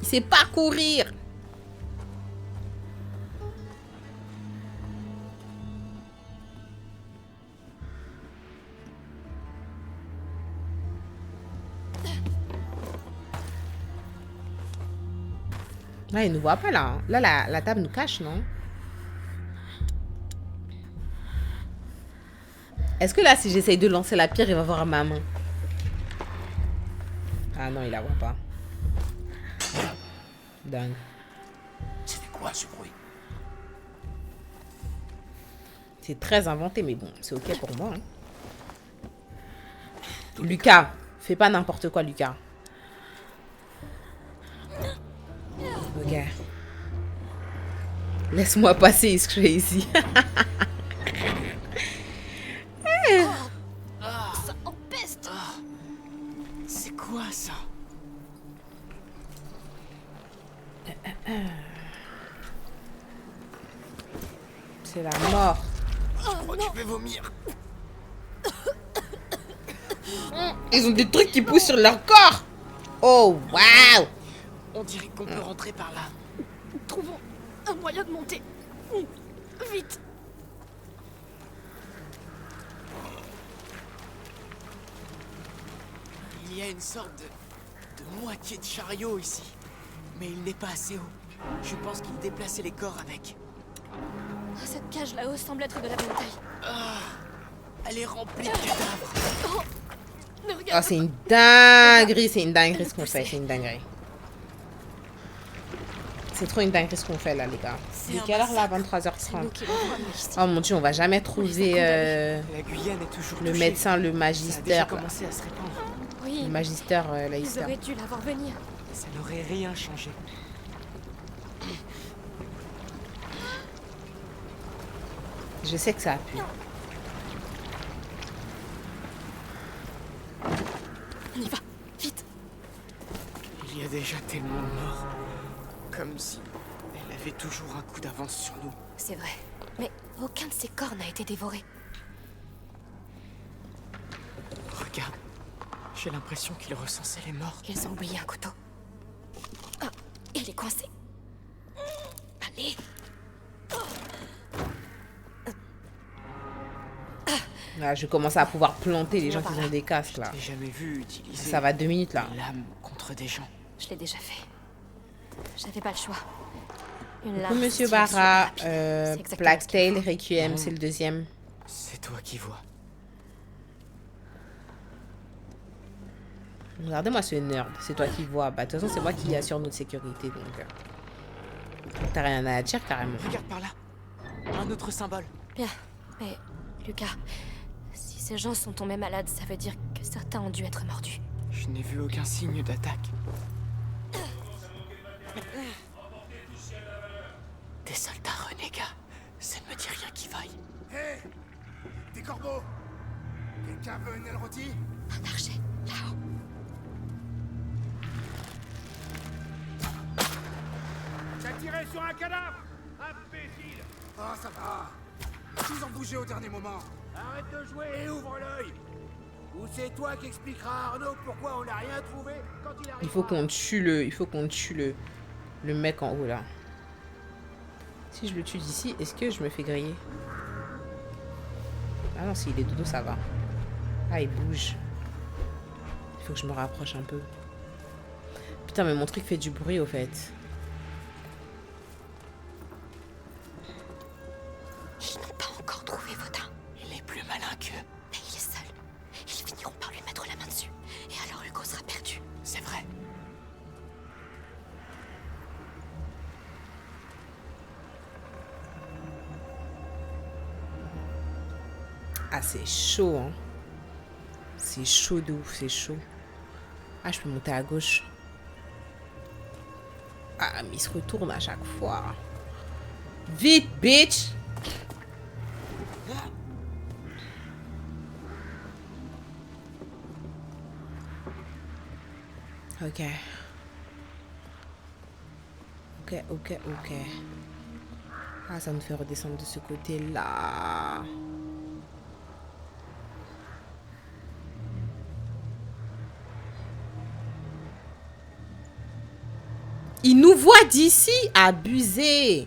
Il sait pas courir. Là, il ne nous voit pas, là. Là, la table nous cache, non? Est-ce que là, si j'essaye de lancer la pierre, il va voir ma main? Ah non, il la voit pas. Dingue. C'était quoi ce bruit? C'est très inventé, mais bon, c'est ok pour moi. Hein. Lucas, fais pas n'importe quoi, Lucas. Ok. Laisse-moi passer, it's crazy. Ça empeste. C'est quoi ça? C'est la mort. Je crois que je vais vomir. Ils ont des trucs qui poussent sur leur corps. Oh, waouh. On dirait qu'on peut rentrer par là. Trouvons un moyen de monter. Vite. Il y a une sorte de moitié de chariot ici. Mais il n'est pas assez haut. Je pense qu'il déplaçait les corps avec. Cette cage là-haut semble être de la bonne taille. Elle est remplie de cadavres. Oh, c'est une dinguerie. C'est une dinguerie ce qu'on fait. C'est une dinguerie. C'est trop une dinguerie ce qu'on fait là, les gars. Il est quelle heure là? 23h30. Oh Oh mon dieu, on va jamais trouver La Guyane est toujours le touchée. médecin, le Ça a déjà magistère. Là. commencé à se répandre. Oui. Le magistère Ils Leicester. auraient dû l'avoir venir. Ça n'aurait rien changé. Je sais que ça appuie. On y va, vite. Il y a déjà tellement de morts. Comme si elle avait toujours un coup d'avance sur nous. C'est vrai. Mais aucun de ses corps n'a été dévoré. Regarde. J'ai l'impression qu'il recensait les morts. Ils ont oublié un couteau. Ah, il est coincé. Allez. Là, je commence à pouvoir planter les gens qui ont des casques là. J'ai jamais vu utiliser Ça va 2 minutes là. une lame contre des gens. Je l'ai déjà fait. J'avais pas le choix. Une Coucou, lame Monsieur style sur Barra, le papier. C'est exactement Blacktail, Requiem, c'est le deuxième. C'est toi qui vois. Regardez-moi ce nerd, c'est toi qui vois. Bah de toute façon c'est moi qui assure notre sécurité donc. T'as rien à dire carrément. Regarde par là. Un autre symbole. Bien, mais Lucas, si ces gens sont tombés malades, ça veut dire que certains ont dû être mordus. Je n'ai vu aucun signe d'attaque. Des soldats renégats. Ça ne me dit rien qui vaille. Hé, des corbeaux. Quelqu'un veut une aile rôtie? Un archer, là-haut. T'as tiré sur un cadavre, imbécile. Oh, ça va. Ils ont bougé au dernier moment. Arrête de jouer et ouvre l'œil. Ou c'est toi qui expliqueras à Arnaud pourquoi on n'a rien trouvé quand il arrive. Il faut qu'on tue le mec en haut là. Si je le tue d'ici, est-ce que je me fais griller? Ah non, s'il est dodo, ça va. Ah, il bouge. Il faut que je me rapproche un peu. Putain, mais mon truc fait du bruit au fait. Ils n'ont pas encore trouvé Vaudin. Il est plus malin qu'eux. Mais il est seul. Ils finiront par lui mettre la main dessus. Et alors Hugo sera perdu. C'est vrai. Ah, c'est chaud, hein. C'est chaud de ouf, c'est chaud. Ah, je peux monter à gauche. Ah, mais il se retourne à chaque fois. Vite, bitch! Ok. Ok. Ah, ça me fait redescendre de ce côté-là. Il nous voit d'ici, abusé.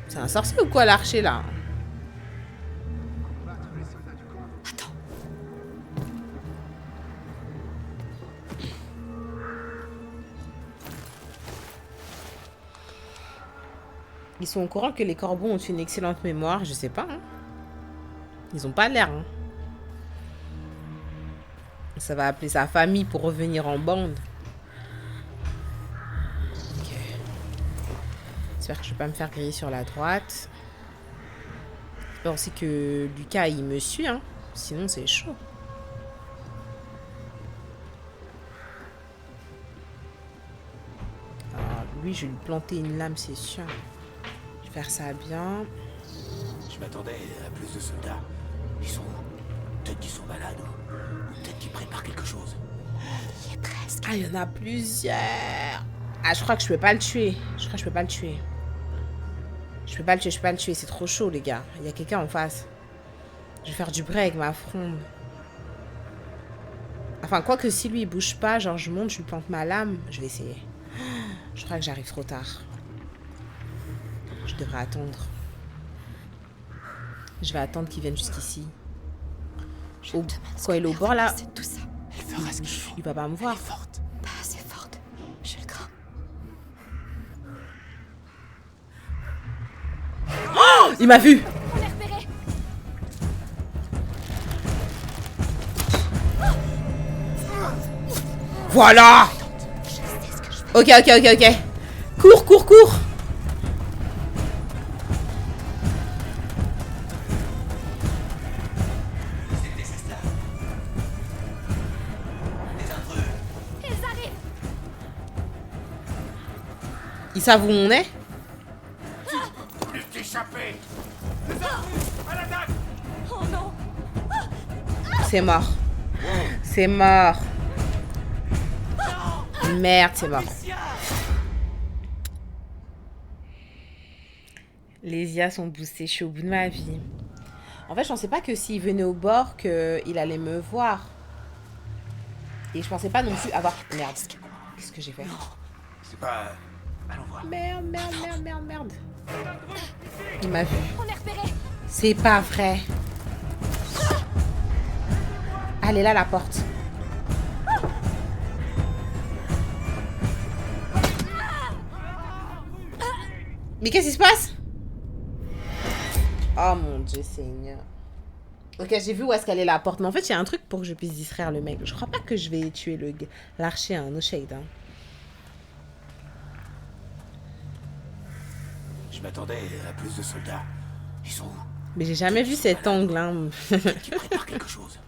C'est un sorcier ou quoi l'archer là? Attends. Ils sont au courant que les corbeaux ont une excellente mémoire, je sais pas. Hein. Ils ont pas l'air. Hein. Ça va appeler sa famille pour revenir en bande. Ok. J'espère que je vais pas me faire griller sur la droite. J'espère aussi que Lucas il me suit. Hein. Sinon c'est chaud. Alors, lui je vais lui planter une lame c'est sûr. Je vais faire ça bien. Je m'attendais à plus de soldats. Ils sont où? Peut-être qu'ils sont malades ou peut-être qu'ils préparent quelque chose. Il est presque. Ah, il y en a plusieurs. Ah, je crois que je peux pas le tuer. Je peux pas le tuer, c'est trop chaud, les gars. Il y a quelqu'un en face. Je vais faire du bruit avec ma fronde. Enfin, quoi que si lui, il bouge pas, genre je monte, je lui plante ma lame. Je vais essayer. Je crois que j'arrive trop tard. Je devrais attendre. Je vais attendre qu'il vienne jusqu'ici. Quand il est au bord, là, Tout ça. Elle fera ce qu'il faut. il va pas me voir. Elle est forte. Pas assez forte. Je le crains. Oh, il m'a vu. On l'a repéré. Voilà. Ok, ok, ok, ok. Cours, cours, cours. Ils arrivent. Ils savent où on est? Plus t'échapper. Les intrus, à l'attaque. Oh non. C'est mort. C'est mort. Merde, c'est mort. Les IA sont boostés. Je suis au bout de ma vie. En fait, je pensais pas que s'il venait au bord, qu'il allait me voir. Et je pensais pas non plus avoir... Merde. Qu'est-ce que j'ai fait? C'est pas... Allons voir. Merde, merde, merde, merde, merde. Il m'a vu. On est repéré. C'est pas vrai. Allez, là, la porte. Mais qu'est-ce qui se passe? Oh mon Dieu Seigneur. Ok, j'ai vu où est-ce qu'elle est la porte. Mais en fait, il y a un truc pour que je puisse distraire le mec. Je crois pas que je vais tuer l'archer, hein, no shade. Hein. Je m'attendais à plus de soldats. Ils sont où? Mais j'ai jamais vu cet angle. Hein. Qui prépare quelque chose.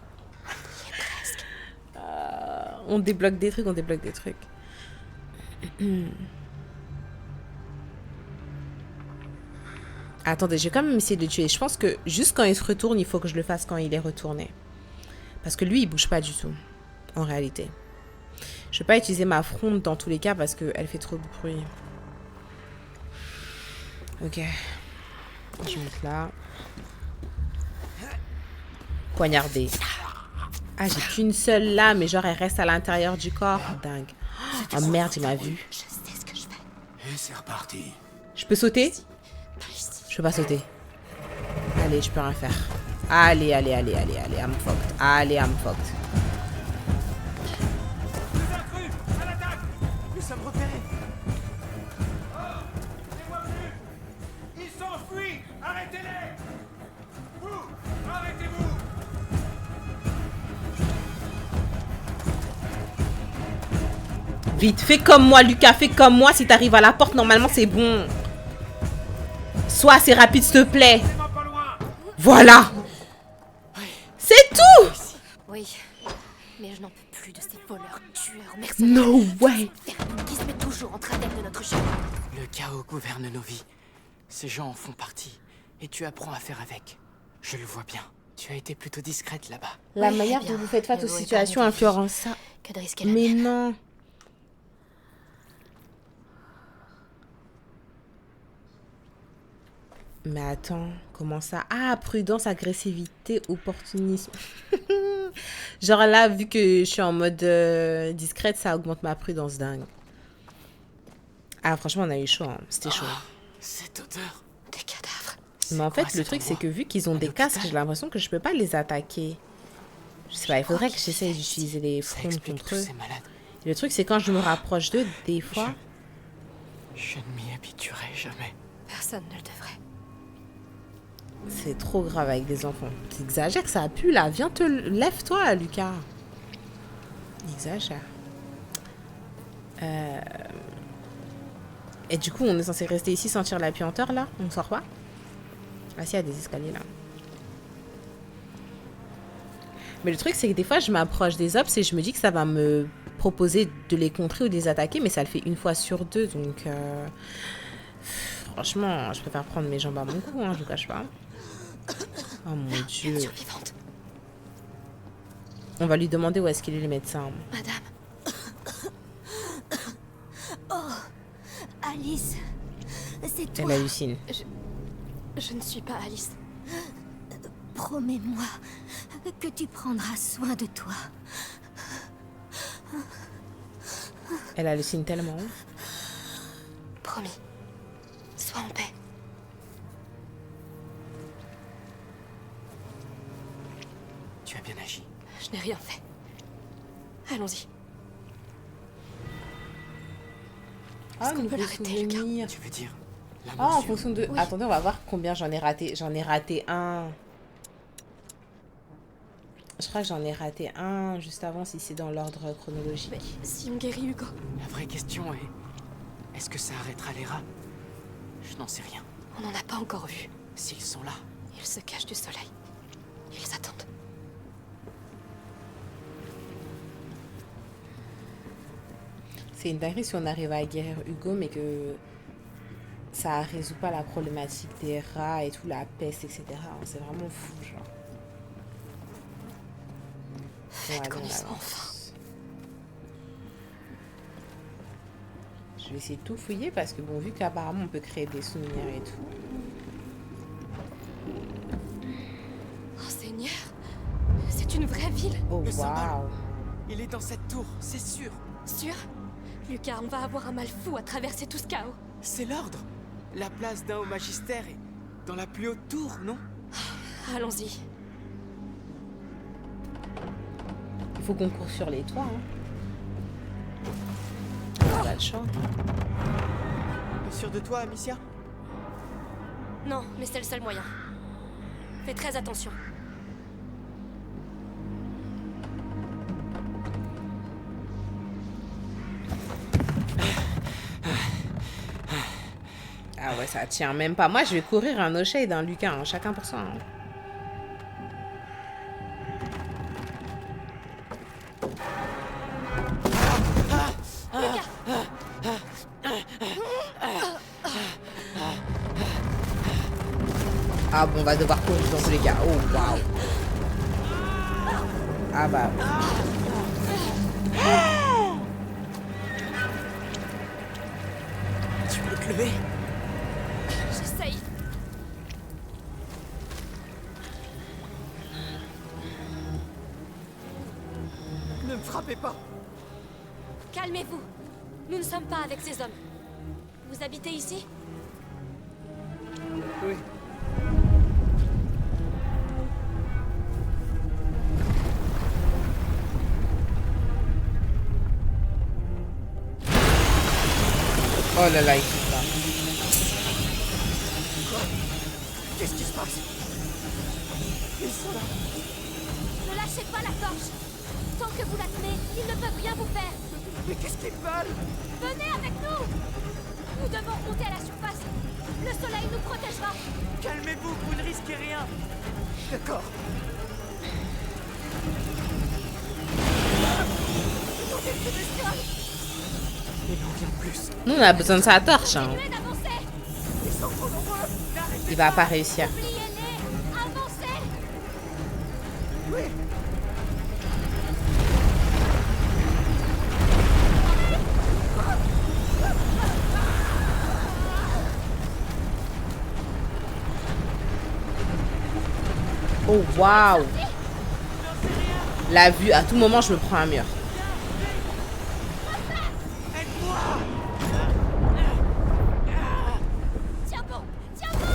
On débloque des trucs, on débloque des trucs. Attendez, je vais quand même essayer de le tuer. Je pense que juste quand il se retourne, il faut que je le fasse quand il est retourné. Parce que lui, il bouge pas du tout. En réalité. Je vais pas utiliser ma fronde dans tous les cas parce qu'elle fait trop de bruit. Ok. Je monte là. Poignardé. Ah, j'ai qu'une seule là, mais genre elle reste à l'intérieur du corps. Dingue. Oh merde, il m'a vu. Je sais ce que je fais. Et c'est reparti. Je peux sauter? Je peux pas sauter. Allez, je peux rien faire. Allez, allez, allez, allez, allez, I'm fucked. Allez, I'm fucked. Les intrus, à l'attaque. Nous sommes repérés. Oh, les-moi venus. Ils s'enfuient. Arrêtez-les. Vous, arrêtez-vous. Vite, fais comme moi, Lucas, fais comme moi. Si t'arrives à la porte, normalement, c'est bon. Sois assez rapide, s'il te plaît. Voilà. C'est tout. Oui, mais je n'en peux plus de ces voleurs, tueurs, mercenaires. No way. Qui se mettent toujours en travers de notre chemin. Le chaos gouverne nos vies. Ces gens en font partie. Et tu apprends à faire avec. Je le vois bien. Tu as été plutôt discrète là-bas. La Oui, manière eh bien, dont vous faites face mieux aux vaut situations épargner des influence ça. que de risquer la Mais mienne. non. Mais attends, comment ça? Ah, prudence, agressivité, opportunisme. Genre là, vu que je suis en mode discrète, ça augmente ma prudence, dingue. Ah, franchement, on a eu chaud, hein. C'était chaud. Cette odeur. Des cadavres. Mais en fait, le truc, c'est que vu qu'ils ont des casques, j'ai l'impression que je peux pas les attaquer. Je sais pas, il faudrait que j'essaye d'utiliser les frondes contre eux. Et le truc, c'est quand je me rapproche d'eux, des fois... Je ne m'y habituerai jamais. Personne ne le devrait. C'est trop grave avec des enfants. T'exagères, ça pue là. Viens te... Lève-toi, Lucas. Exagère. Et du coup, on est censé rester ici, sentir la puanteur là? On ne sort pas? Ah si, il y a des escaliers là. Mais le truc, c'est que des fois, je m'approche des ops et je me dis que ça va me proposer de les contrer ou de les attaquer, mais ça le fait une fois sur deux, donc... Franchement, je préfère prendre mes jambes à mon cou, hein, je vous cache pas. Oh mon Dieu. On va lui demander où est-ce qu'il est le médecin. Madame. Oh, Alice. C'est toi. Elle hallucine. Je ne suis pas Alice. Promets-moi que tu prendras soin de toi. Elle hallucine tellement. Promis. Sois en paix. Tu as bien agi. Je n'ai rien fait. Allons-y. Ah, qu'on nous peut peut l'arrêter, Lucas? Tu veux dire Ah, en fonction de... Oui. Attendez, on va voir combien j'en ai raté. J'en ai raté un. Je crois que j'en ai raté un juste avant si c'est dans l'ordre chronologique. Mais si on guérit Hugo... La vraie question est... Est-ce que ça arrêtera les rats? Je n'en sais rien. On n'en a pas encore vu. S'ils sont là... Ils se cachent du soleil. Ils attendent. C'est une dinguerie si on arrive à guérir Hugo, mais que ça résout pas la problématique des rats et tout, la peste, etc. C'est vraiment fou, genre. Faites connaissance enfin. Je vais essayer de tout fouiller parce que bon, vu qu'apparemment on peut créer des souvenirs et tout. Oh Seigneur, c'est une vraie ville. Oh waouh. Il est dans cette tour, c'est sûr. Sûr? Lucas, on va avoir un mal fou à traverser tout ce chaos. C'est l'ordre. La place d'un au magistère est dans la plus haute tour, non? Allons-y. Il faut qu'on court sur les toits, hein. On a pas de choix. T'es sûr de toi, Amicia? Non, mais c'est le seul moyen. Fais très attention. Ah ouais, ça tient même pas. Moi, je vais courir un O'Shea et d'un Lucas, hein, chacun pour soi. Hein. Ah bon, on va devoir courir dans tous les cas. Oh, waouh. Ah bah. Tu peux te lever? J'essaye. Ne me frappez pas. Calmez-vous. Nous ne sommes pas avec ces hommes. Vous habitez ici? Oui. Oh là là, il faut pas. Quoi? Qu'est-ce qui se passe? Ils sont là. Ne lâchez pas la torche. Tant que vous la tenez, ils ne peuvent rien vous faire. Mais qu'est-ce qu'ils veulent? Venez avec nous. Nous devons monter à la surface. Le soleil nous protégera. Calmez-vous, vous ne risquez rien. D'accord. Il en vient plus. Nous, on a besoin de sa torche. Hein. Ils sont trop nombreux. Il va pas réussir. Avancez. Oui. Oh waouh. La vue, à tout moment, je me prends un mur. Tiens bon. Tiens bon.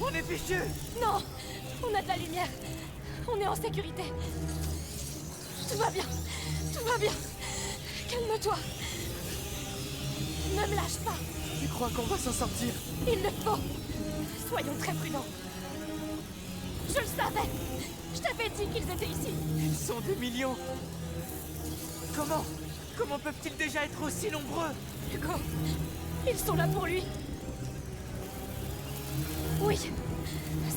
On est fichus. Non. On a de la lumière. On est en sécurité. Tout va bien. Tout va bien. Calme-toi. Ne me lâche pas. Tu crois qu'on va s'en sortir? Il le faut. Soyons très prudents. Je le savais. Je t'avais dit qu'ils étaient ici. Ils sont des millions. Comment peuvent-ils déjà être aussi nombreux? Hugo, ils sont là pour lui. Oui,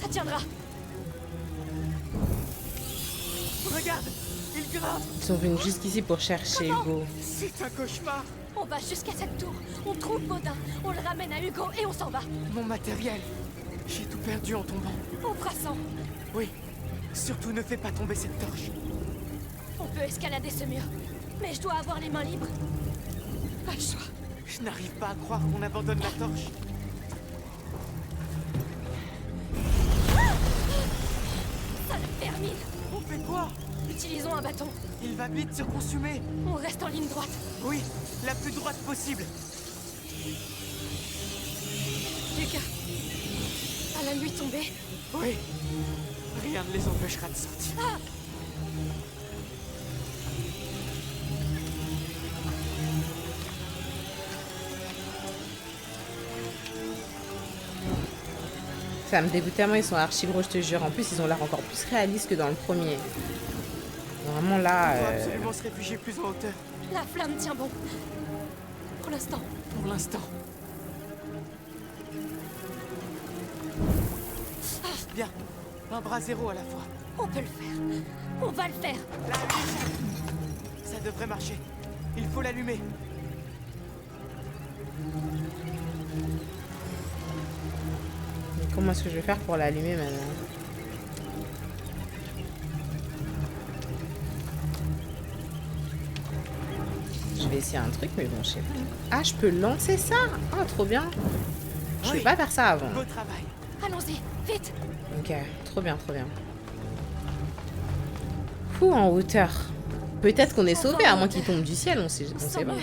ça tiendra. Regarde, ils grimpent. Ils sont venus jusqu'ici pour chercher Hugo. C'est un cauchemar. On va jusqu'à cette tour. On trouve Baudin. On le ramène à Hugo et on s'en va. Mon matériel. J'ai tout perdu en tombant. Embrassant. Oui. Surtout ne fais pas tomber cette torche. On peut escalader ce mur. Mais je dois avoir les mains libres. Pas le choix. Je n'arrive pas à croire qu'on abandonne la torche. Ça le termine. On fait quoi? Utilisons un bâton. Il va vite se consumer. On reste en ligne droite. Oui, la plus droite possible. Lucas, à la nuit tombée. Oui. Rien ne les empêchera de sortir. Ah! Ça me dégoûte tellement, ils sont archi gros, je te jure. En plus, ils ont l'air encore plus réalistes que dans le premier. Vraiment là... Il faut absolument se réfugier plus en hauteur. La flamme tient bon. Pour l'instant. Pour l'instant. Bien. Un bras zéro à la fois. On peut le faire. On va le faire. Là, ça devrait marcher. Il faut l'allumer. Mais comment est-ce que je vais faire pour l'allumer maintenant? Je vais essayer un truc, mais bon, je sais pas. Ah, je peux lancer ça? Ah, trop bien. Je peux pas faire ça avant. Beau travail. Allons-y, vite. Ok, trop bien, trop bien. Fou, en hauteur. Peut-être qu'on est sauvé, à moins qu'il tombe du ciel, on sait pas.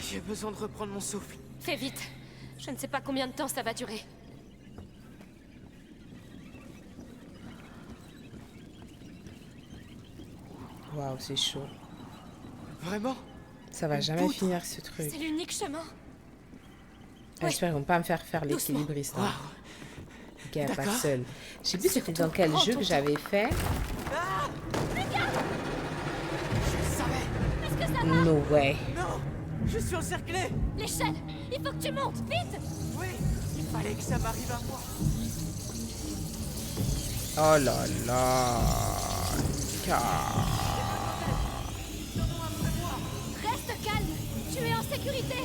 J'ai besoin de reprendre mon souffle. Fais vite. Je ne sais pas combien de temps ça va durer. Waouh, c'est chaud. Vraiment? Ça va jamais finir ce truc. C'est l'unique chemin. J'espère qu'ils vont pas me faire l'équilibriste. Hein. Ok, pas seul. Je sais plus c'était dans quel jeu que j'avais fait. Je savais. Est-ce que ça va? No way. Non, je suis encerclé. L'échelle. Il faut que tu montes, vite. Oui, il fallait que ça m'arrive à moi. Oh là là. Reste calme. Tu es en sécurité.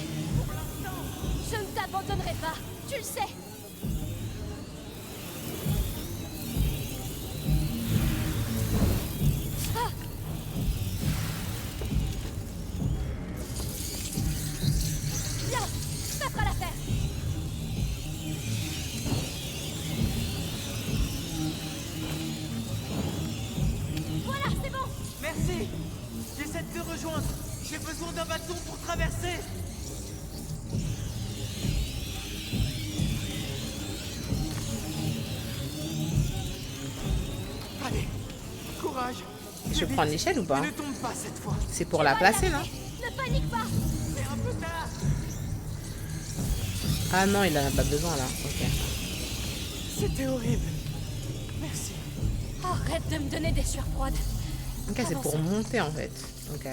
Je ne t'abandonnerai pas. Tu le sais. Ah. Bien, ça fera l'affaire. Voilà, c'est bon. Merci. J'essaie de te rejoindre. J'ai besoin d'un bâton pour traverser. Allez, courage. Je vais prendre l'échelle ou pas? Ne tombe pas cette fois. C'est pour la placer, non? Ne panique pas. C'est un peu tard. Ah non, il en a pas besoin là. Ok. C'était horrible. Merci. Arrête de me donner des sueurs froides. Ok, c'est pour monter en fait. Ok.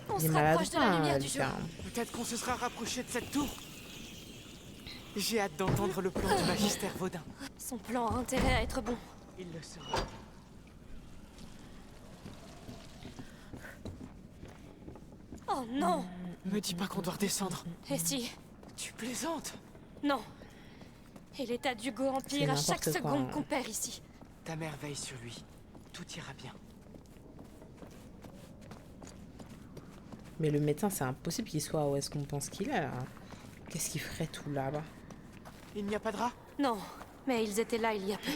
On Il est se malade rapproche de la lumière du jour. Peut-être qu'on se sera rapproché de cette tour. J'ai hâte d'entendre le plan du magistère Vaudin. Son plan a intérêt à être bon. Il le sera. Oh non! Me dis pas qu'on doit redescendre. Et si? Tu plaisantes? Non. Et l'état d'Hugo empire à chaque seconde qu'on perd ici. Ta mère veille sur lui. Tout ira bien. Mais le médecin, c'est impossible qu'il soit où est-ce qu'on pense qu'il est là. Qu'est-ce qu'il ferait tout là-bas? Il n'y a pas de rat? Non, mais ils étaient là il y a peu.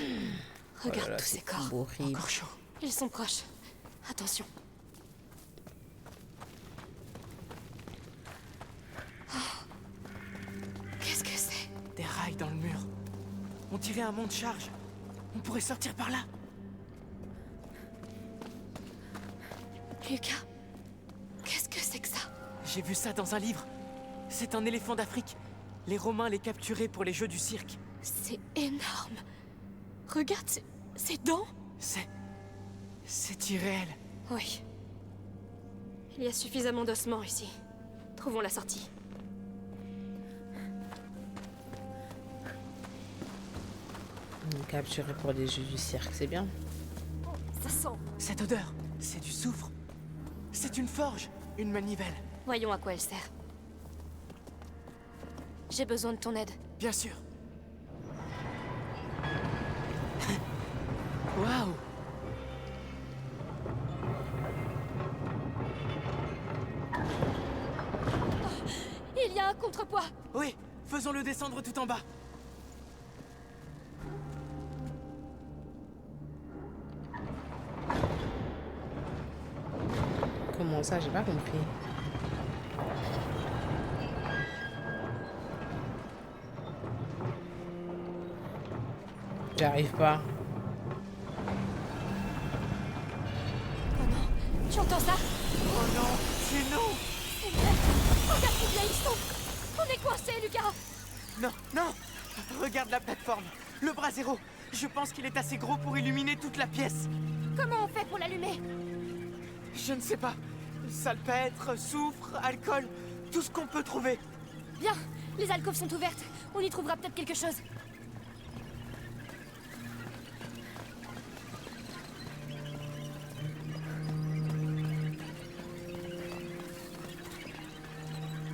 Regarde Oh là là, tous ces corps. horrible. Encore chaud. Ils sont proches. Attention. Oh. Qu'est-ce que c'est? Des rails dans le mur. On dirait un monte-charge. On pourrait sortir par là. Lucas, qu'est-ce que c'est que ça? J'ai vu ça dans un livre. C'est un éléphant d'Afrique. Les Romains les capturaient pour les jeux du cirque. C'est énorme. Regarde ces dents. C'est irréel. Oui. Il y a suffisamment d'ossements ici. Trouvons la sortie. Capturé pour les jeux du cirque, c'est bien. Ça sent. Cette odeur, c'est du soufre. C'est une forge, une manivelle. Voyons à quoi elle sert. J'ai besoin de ton aide. Bien sûr. Waouh! Il y a un contrepoids. Oui, faisons-le descendre tout en bas. Comment ça? J'ai pas compris. J'arrive pas. Oh non, tu entends ça? Oh non, c'est non! C'est vrai. Regarde combien ils sont. forme. Le brasero. Je pense qu'il est assez gros pour illuminer toute la pièce. Comment on fait pour l'allumer? Je ne sais pas. Salpêtre, soufre, alcool, tout ce qu'on peut trouver. Bien, les alcôves sont ouvertes. On y trouvera peut-être quelque chose.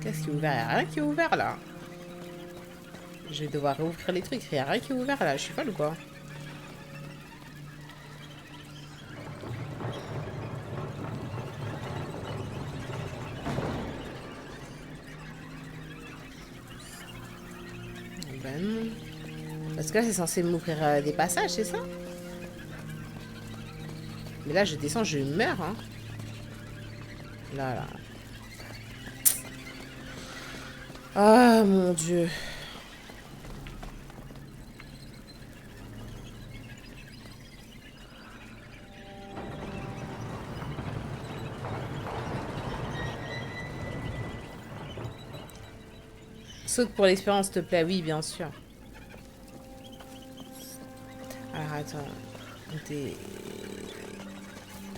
Qu'est-ce qui est ouvert? Il n'y a rien qui est ouvert là. Je vais devoir réouvrir les trucs. Il n'y a rien qui est ouvert là. Je suis folle ou quoi? Ben non. Parce que là c'est censé m'ouvrir des passages, c'est ça? Mais là je descends, je meurs hein. Là. Ah mon Dieu. Saute pour l'expérience, s'il te plaît. Oui, bien sûr. Alors, attends.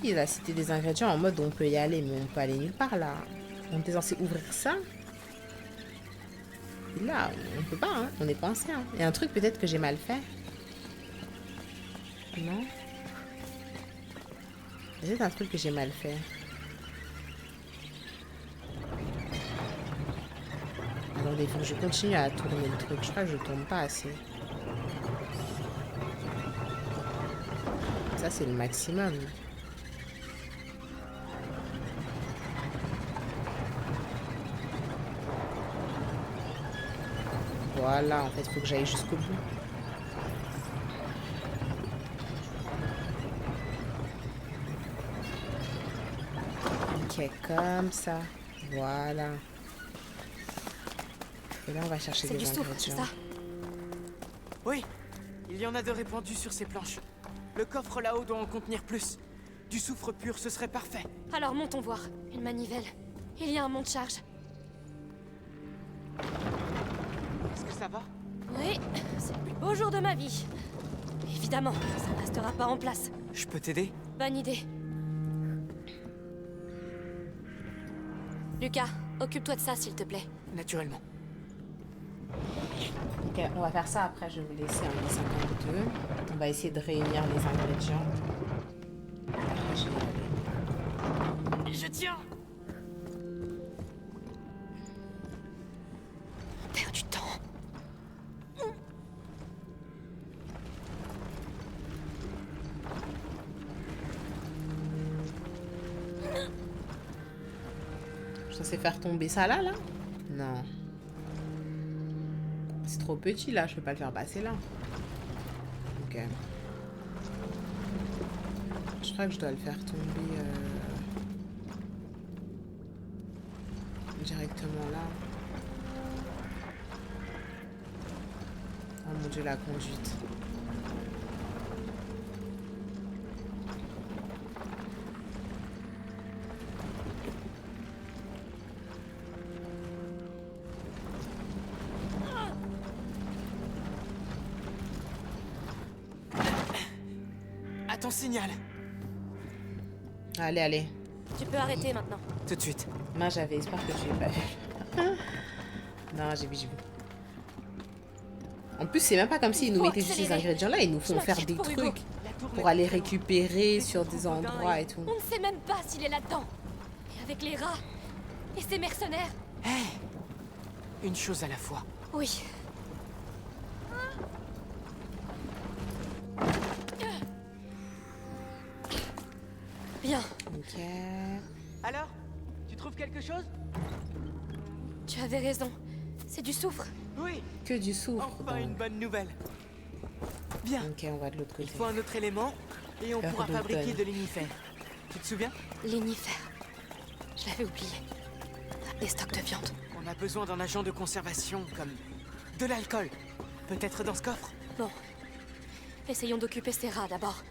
Il a cité des ingrédients en mode on peut y aller, mais on peut aller nulle part, là. On était censé ouvrir ça. Et là, on peut pas, hein. On est coincé, hein. Il y a un truc peut-être que j'ai mal fait. Non? C'est un truc que j'ai mal fait. Attendez, il faut que je continue à tourner le truc. Je crois que je tourne pas assez. Ça, c'est le maximum. Voilà, en fait, il faut que j'aille jusqu'au bout. Ok, comme ça. Voilà. Et là, on va chercher des ingrédients. C'est ça? Oui, il y en a de répandus sur ces planches. Le coffre là-haut doit en contenir plus. Du soufre pur, ce serait parfait. Alors montons voir. Une manivelle. Il y a un monte-charge. Est-ce que ça va? Oui, c'est le plus beau jour de ma vie. Évidemment, ça ne restera pas en place. Je peux t'aider? Bonne idée. Lucas, occupe-toi de ça, s'il te plaît. Naturellement. Ok, on va faire ça après. Je vais vous laisser un D52. On va essayer de réunir les ingrédients. Après, je vais y aller. Je tiens. Perds du temps. Je suis censée faire tomber ça là? Non. C'est trop petit là, je peux pas le faire passer là. Ok. Je crois que je dois le faire tomber directement là. Oh mon Dieu, la conduite. À ton signal. Allez, allez. Tu peux arrêter maintenant. Tout de suite. Moi, j'avais espoir que tu aies pas vu. Non, j'ai vu. En plus, c'est même pas comme s'ils nous mettaient juste ces ingrédients-là, ils nous font faire des trucs pour aller récupérer sur des endroits et tout. On ne sait même pas s'il est là-dedans. Et avec les rats et ces mercenaires. Hé, une chose à la fois. Oui. Bien. Ok. Alors, tu trouves quelque chose? Tu avais raison. C'est du soufre. Oui. Que du soufre. Enfin, une bonne nouvelle. Bien. Ok, on va de l'autre côté. Il faut un autre élément et on pourra fabriquer de l'inifère. Tu te souviens? L'inifère. Je l'avais oublié. Des stocks de viande. On a besoin d'un agent de conservation comme de l'alcool. Peut-être dans ce coffre? Bon. Essayons d'occuper ces rats d'abord.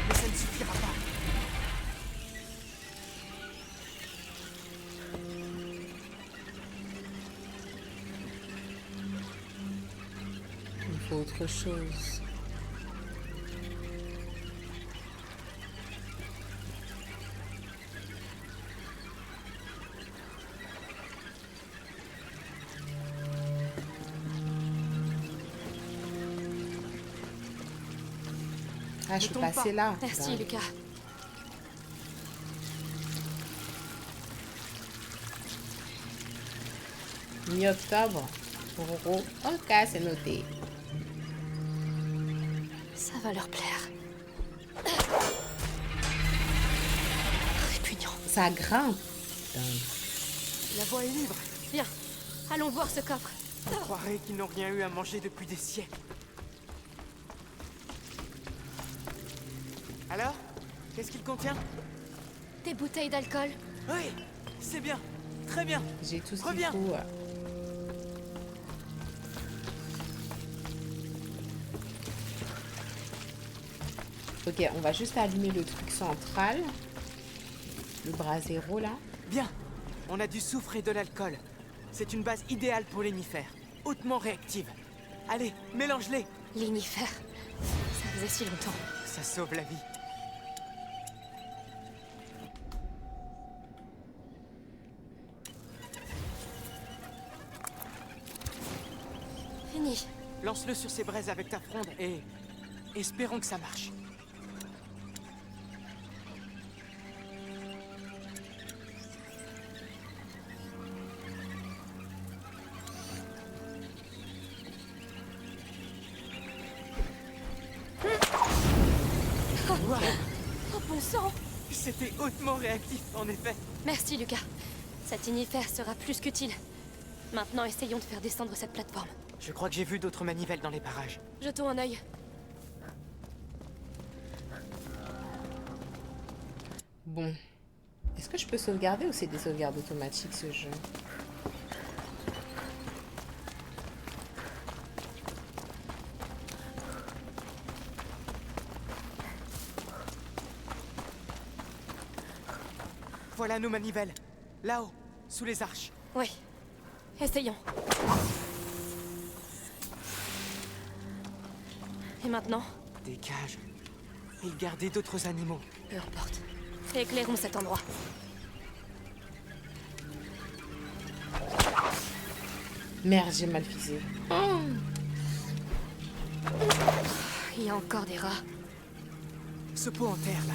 Mais ça ne suffira faut autre chose. Ah, je suis passée là. Merci, Lucas. Mi-octobre. Roro. Ok, c'est noté. Ça va leur plaire. Répugnant. Ça grimpe. La voie est libre. Viens, allons voir ce coffre. On croirait qu'ils n'ont rien eu à manger depuis des siècles. Alors, qu'est-ce qu'il contient? Des bouteilles d'alcool. Oui, c'est bien. Très bien. J'ai tout ce qu'il faut. Ok, on va juste allumer le truc central. Le brasero, là. Bien. On a du soufre et de l'alcool. C'est une base idéale pour l'inifère. Hautement réactive. Allez, mélange-les. L'inifère. Ça faisait si longtemps. Ça sauve la vie. Fini. Lance-le sur ces braises avec ta fronde et... espérons que ça marche. Oh bon sang! C'était hautement réactif, en effet. Merci, Lucas. Cet inifère sera plus qu'utile. Maintenant, essayons de faire descendre cette plateforme. Je crois que j'ai vu d'autres manivelles dans les parages. Jetons un œil. Bon. Est-ce que je peux sauvegarder ou c'est des sauvegardes automatiques, ce jeu? Voilà nos manivelles. Là-haut, sous les arches. Oui. Essayons. Et maintenant? Des cages. Ils gardaient d'autres animaux. Peu importe. Éclairons cet endroit. Merde, j'ai mal visé. Il y a encore des rats. Ce pot en terre, là,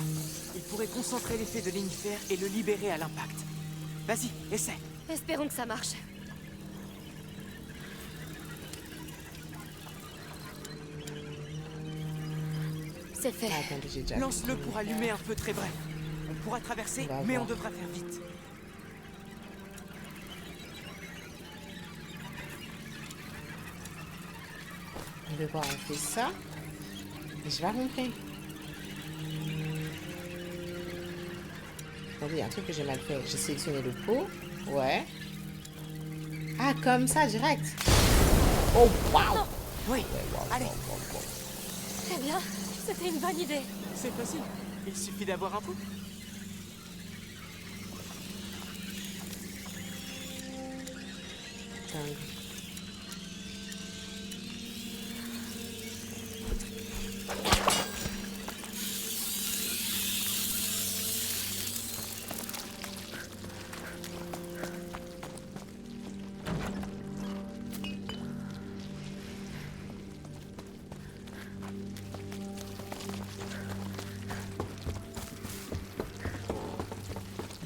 il pourrait concentrer l'effet de l'inifère et le libérer à l'impact. Vas-y, essaie. Espérons que ça marche. C'est fait. Ah, attendez, j'ai déjà Lance-le pour allumer un feu très bref. On pourra traverser, mais on devra faire vite. On va voir, on fait ça. Et je vais rentrer. Attendez, il y a un truc que j'ai mal fait. J'ai sélectionné le pot. Ouais. Ah, comme ça, direct. Oh, waouh. Oui, allez. Très bien, c'était une bonne idée. C'est facile. Il suffit d'avoir un pot.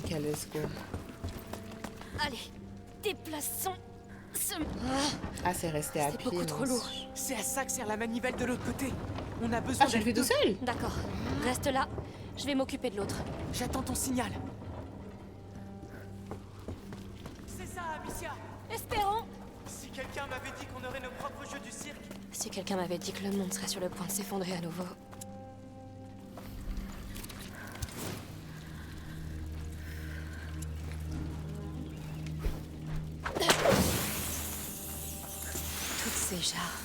Ok, let's go. Allez, déplaçons ce... Ah, c'est resté à pied. beaucoup trop lourd. C'est à ça que sert la manivelle de l'autre côté. On a besoin je le fais tout seul. D'accord. Reste là. Je vais m'occuper de l'autre. J'attends ton signal. C'est ça, Amicia. Espérons. Si quelqu'un m'avait dit qu'on aurait nos propres jeux du cirque... Si quelqu'un m'avait dit que le monde serait sur le point de s'effondrer à nouveau... Toutes ces jarres...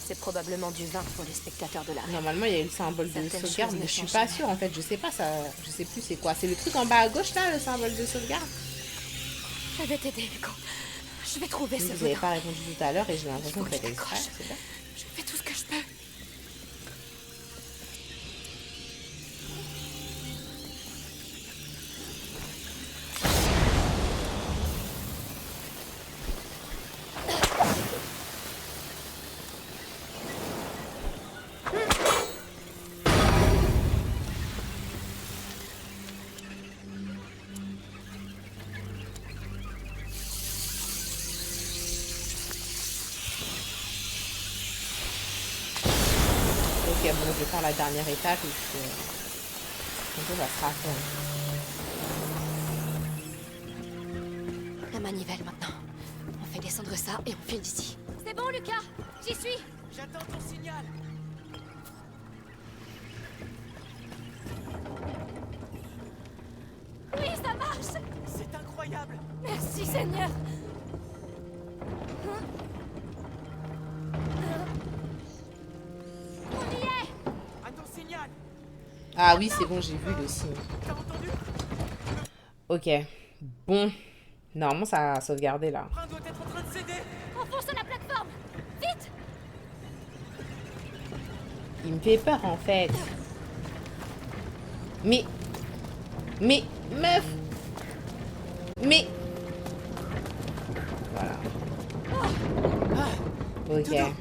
C'est probablement du vin pour les spectateurs de l'arène. Normalement, il y a eu le symbole de Certaines sauvegarde, choses mais ne je suis changent pas pas. sûre en fait. Je sais pas ça. Je sais plus c'est quoi. C'est le truc en bas à gauche là, le symbole de sauvegarde. Je vais t'aider, Hugo. Je vais trouver ce Vous boudin. n'avez pas répondu tout à l'heure et j'ai l'impression que vous faites exprès, c'est ça? Je fais tout ce que je peux. Ok, bon, je vais faire la dernière étape et puis bientôt ça sera fait. La manivelle maintenant. On fait descendre ça et on file d'ici. C'est bon, Lucas. J'y suis. J'attends ton signal. Oui, ça marche. C'est incroyable. Merci, Seigneur. On y est. À ton signal. Ah oui, c'est bon, j'ai vu le signe. T'as entendu? Ok, bon. Normalement, ça a sauvegardé là. Le train doit être en train de céder. Enfonce la plateforme. Vite. Il me fait peur en fait. Mais, meuf. Mais. Voilà. Ok.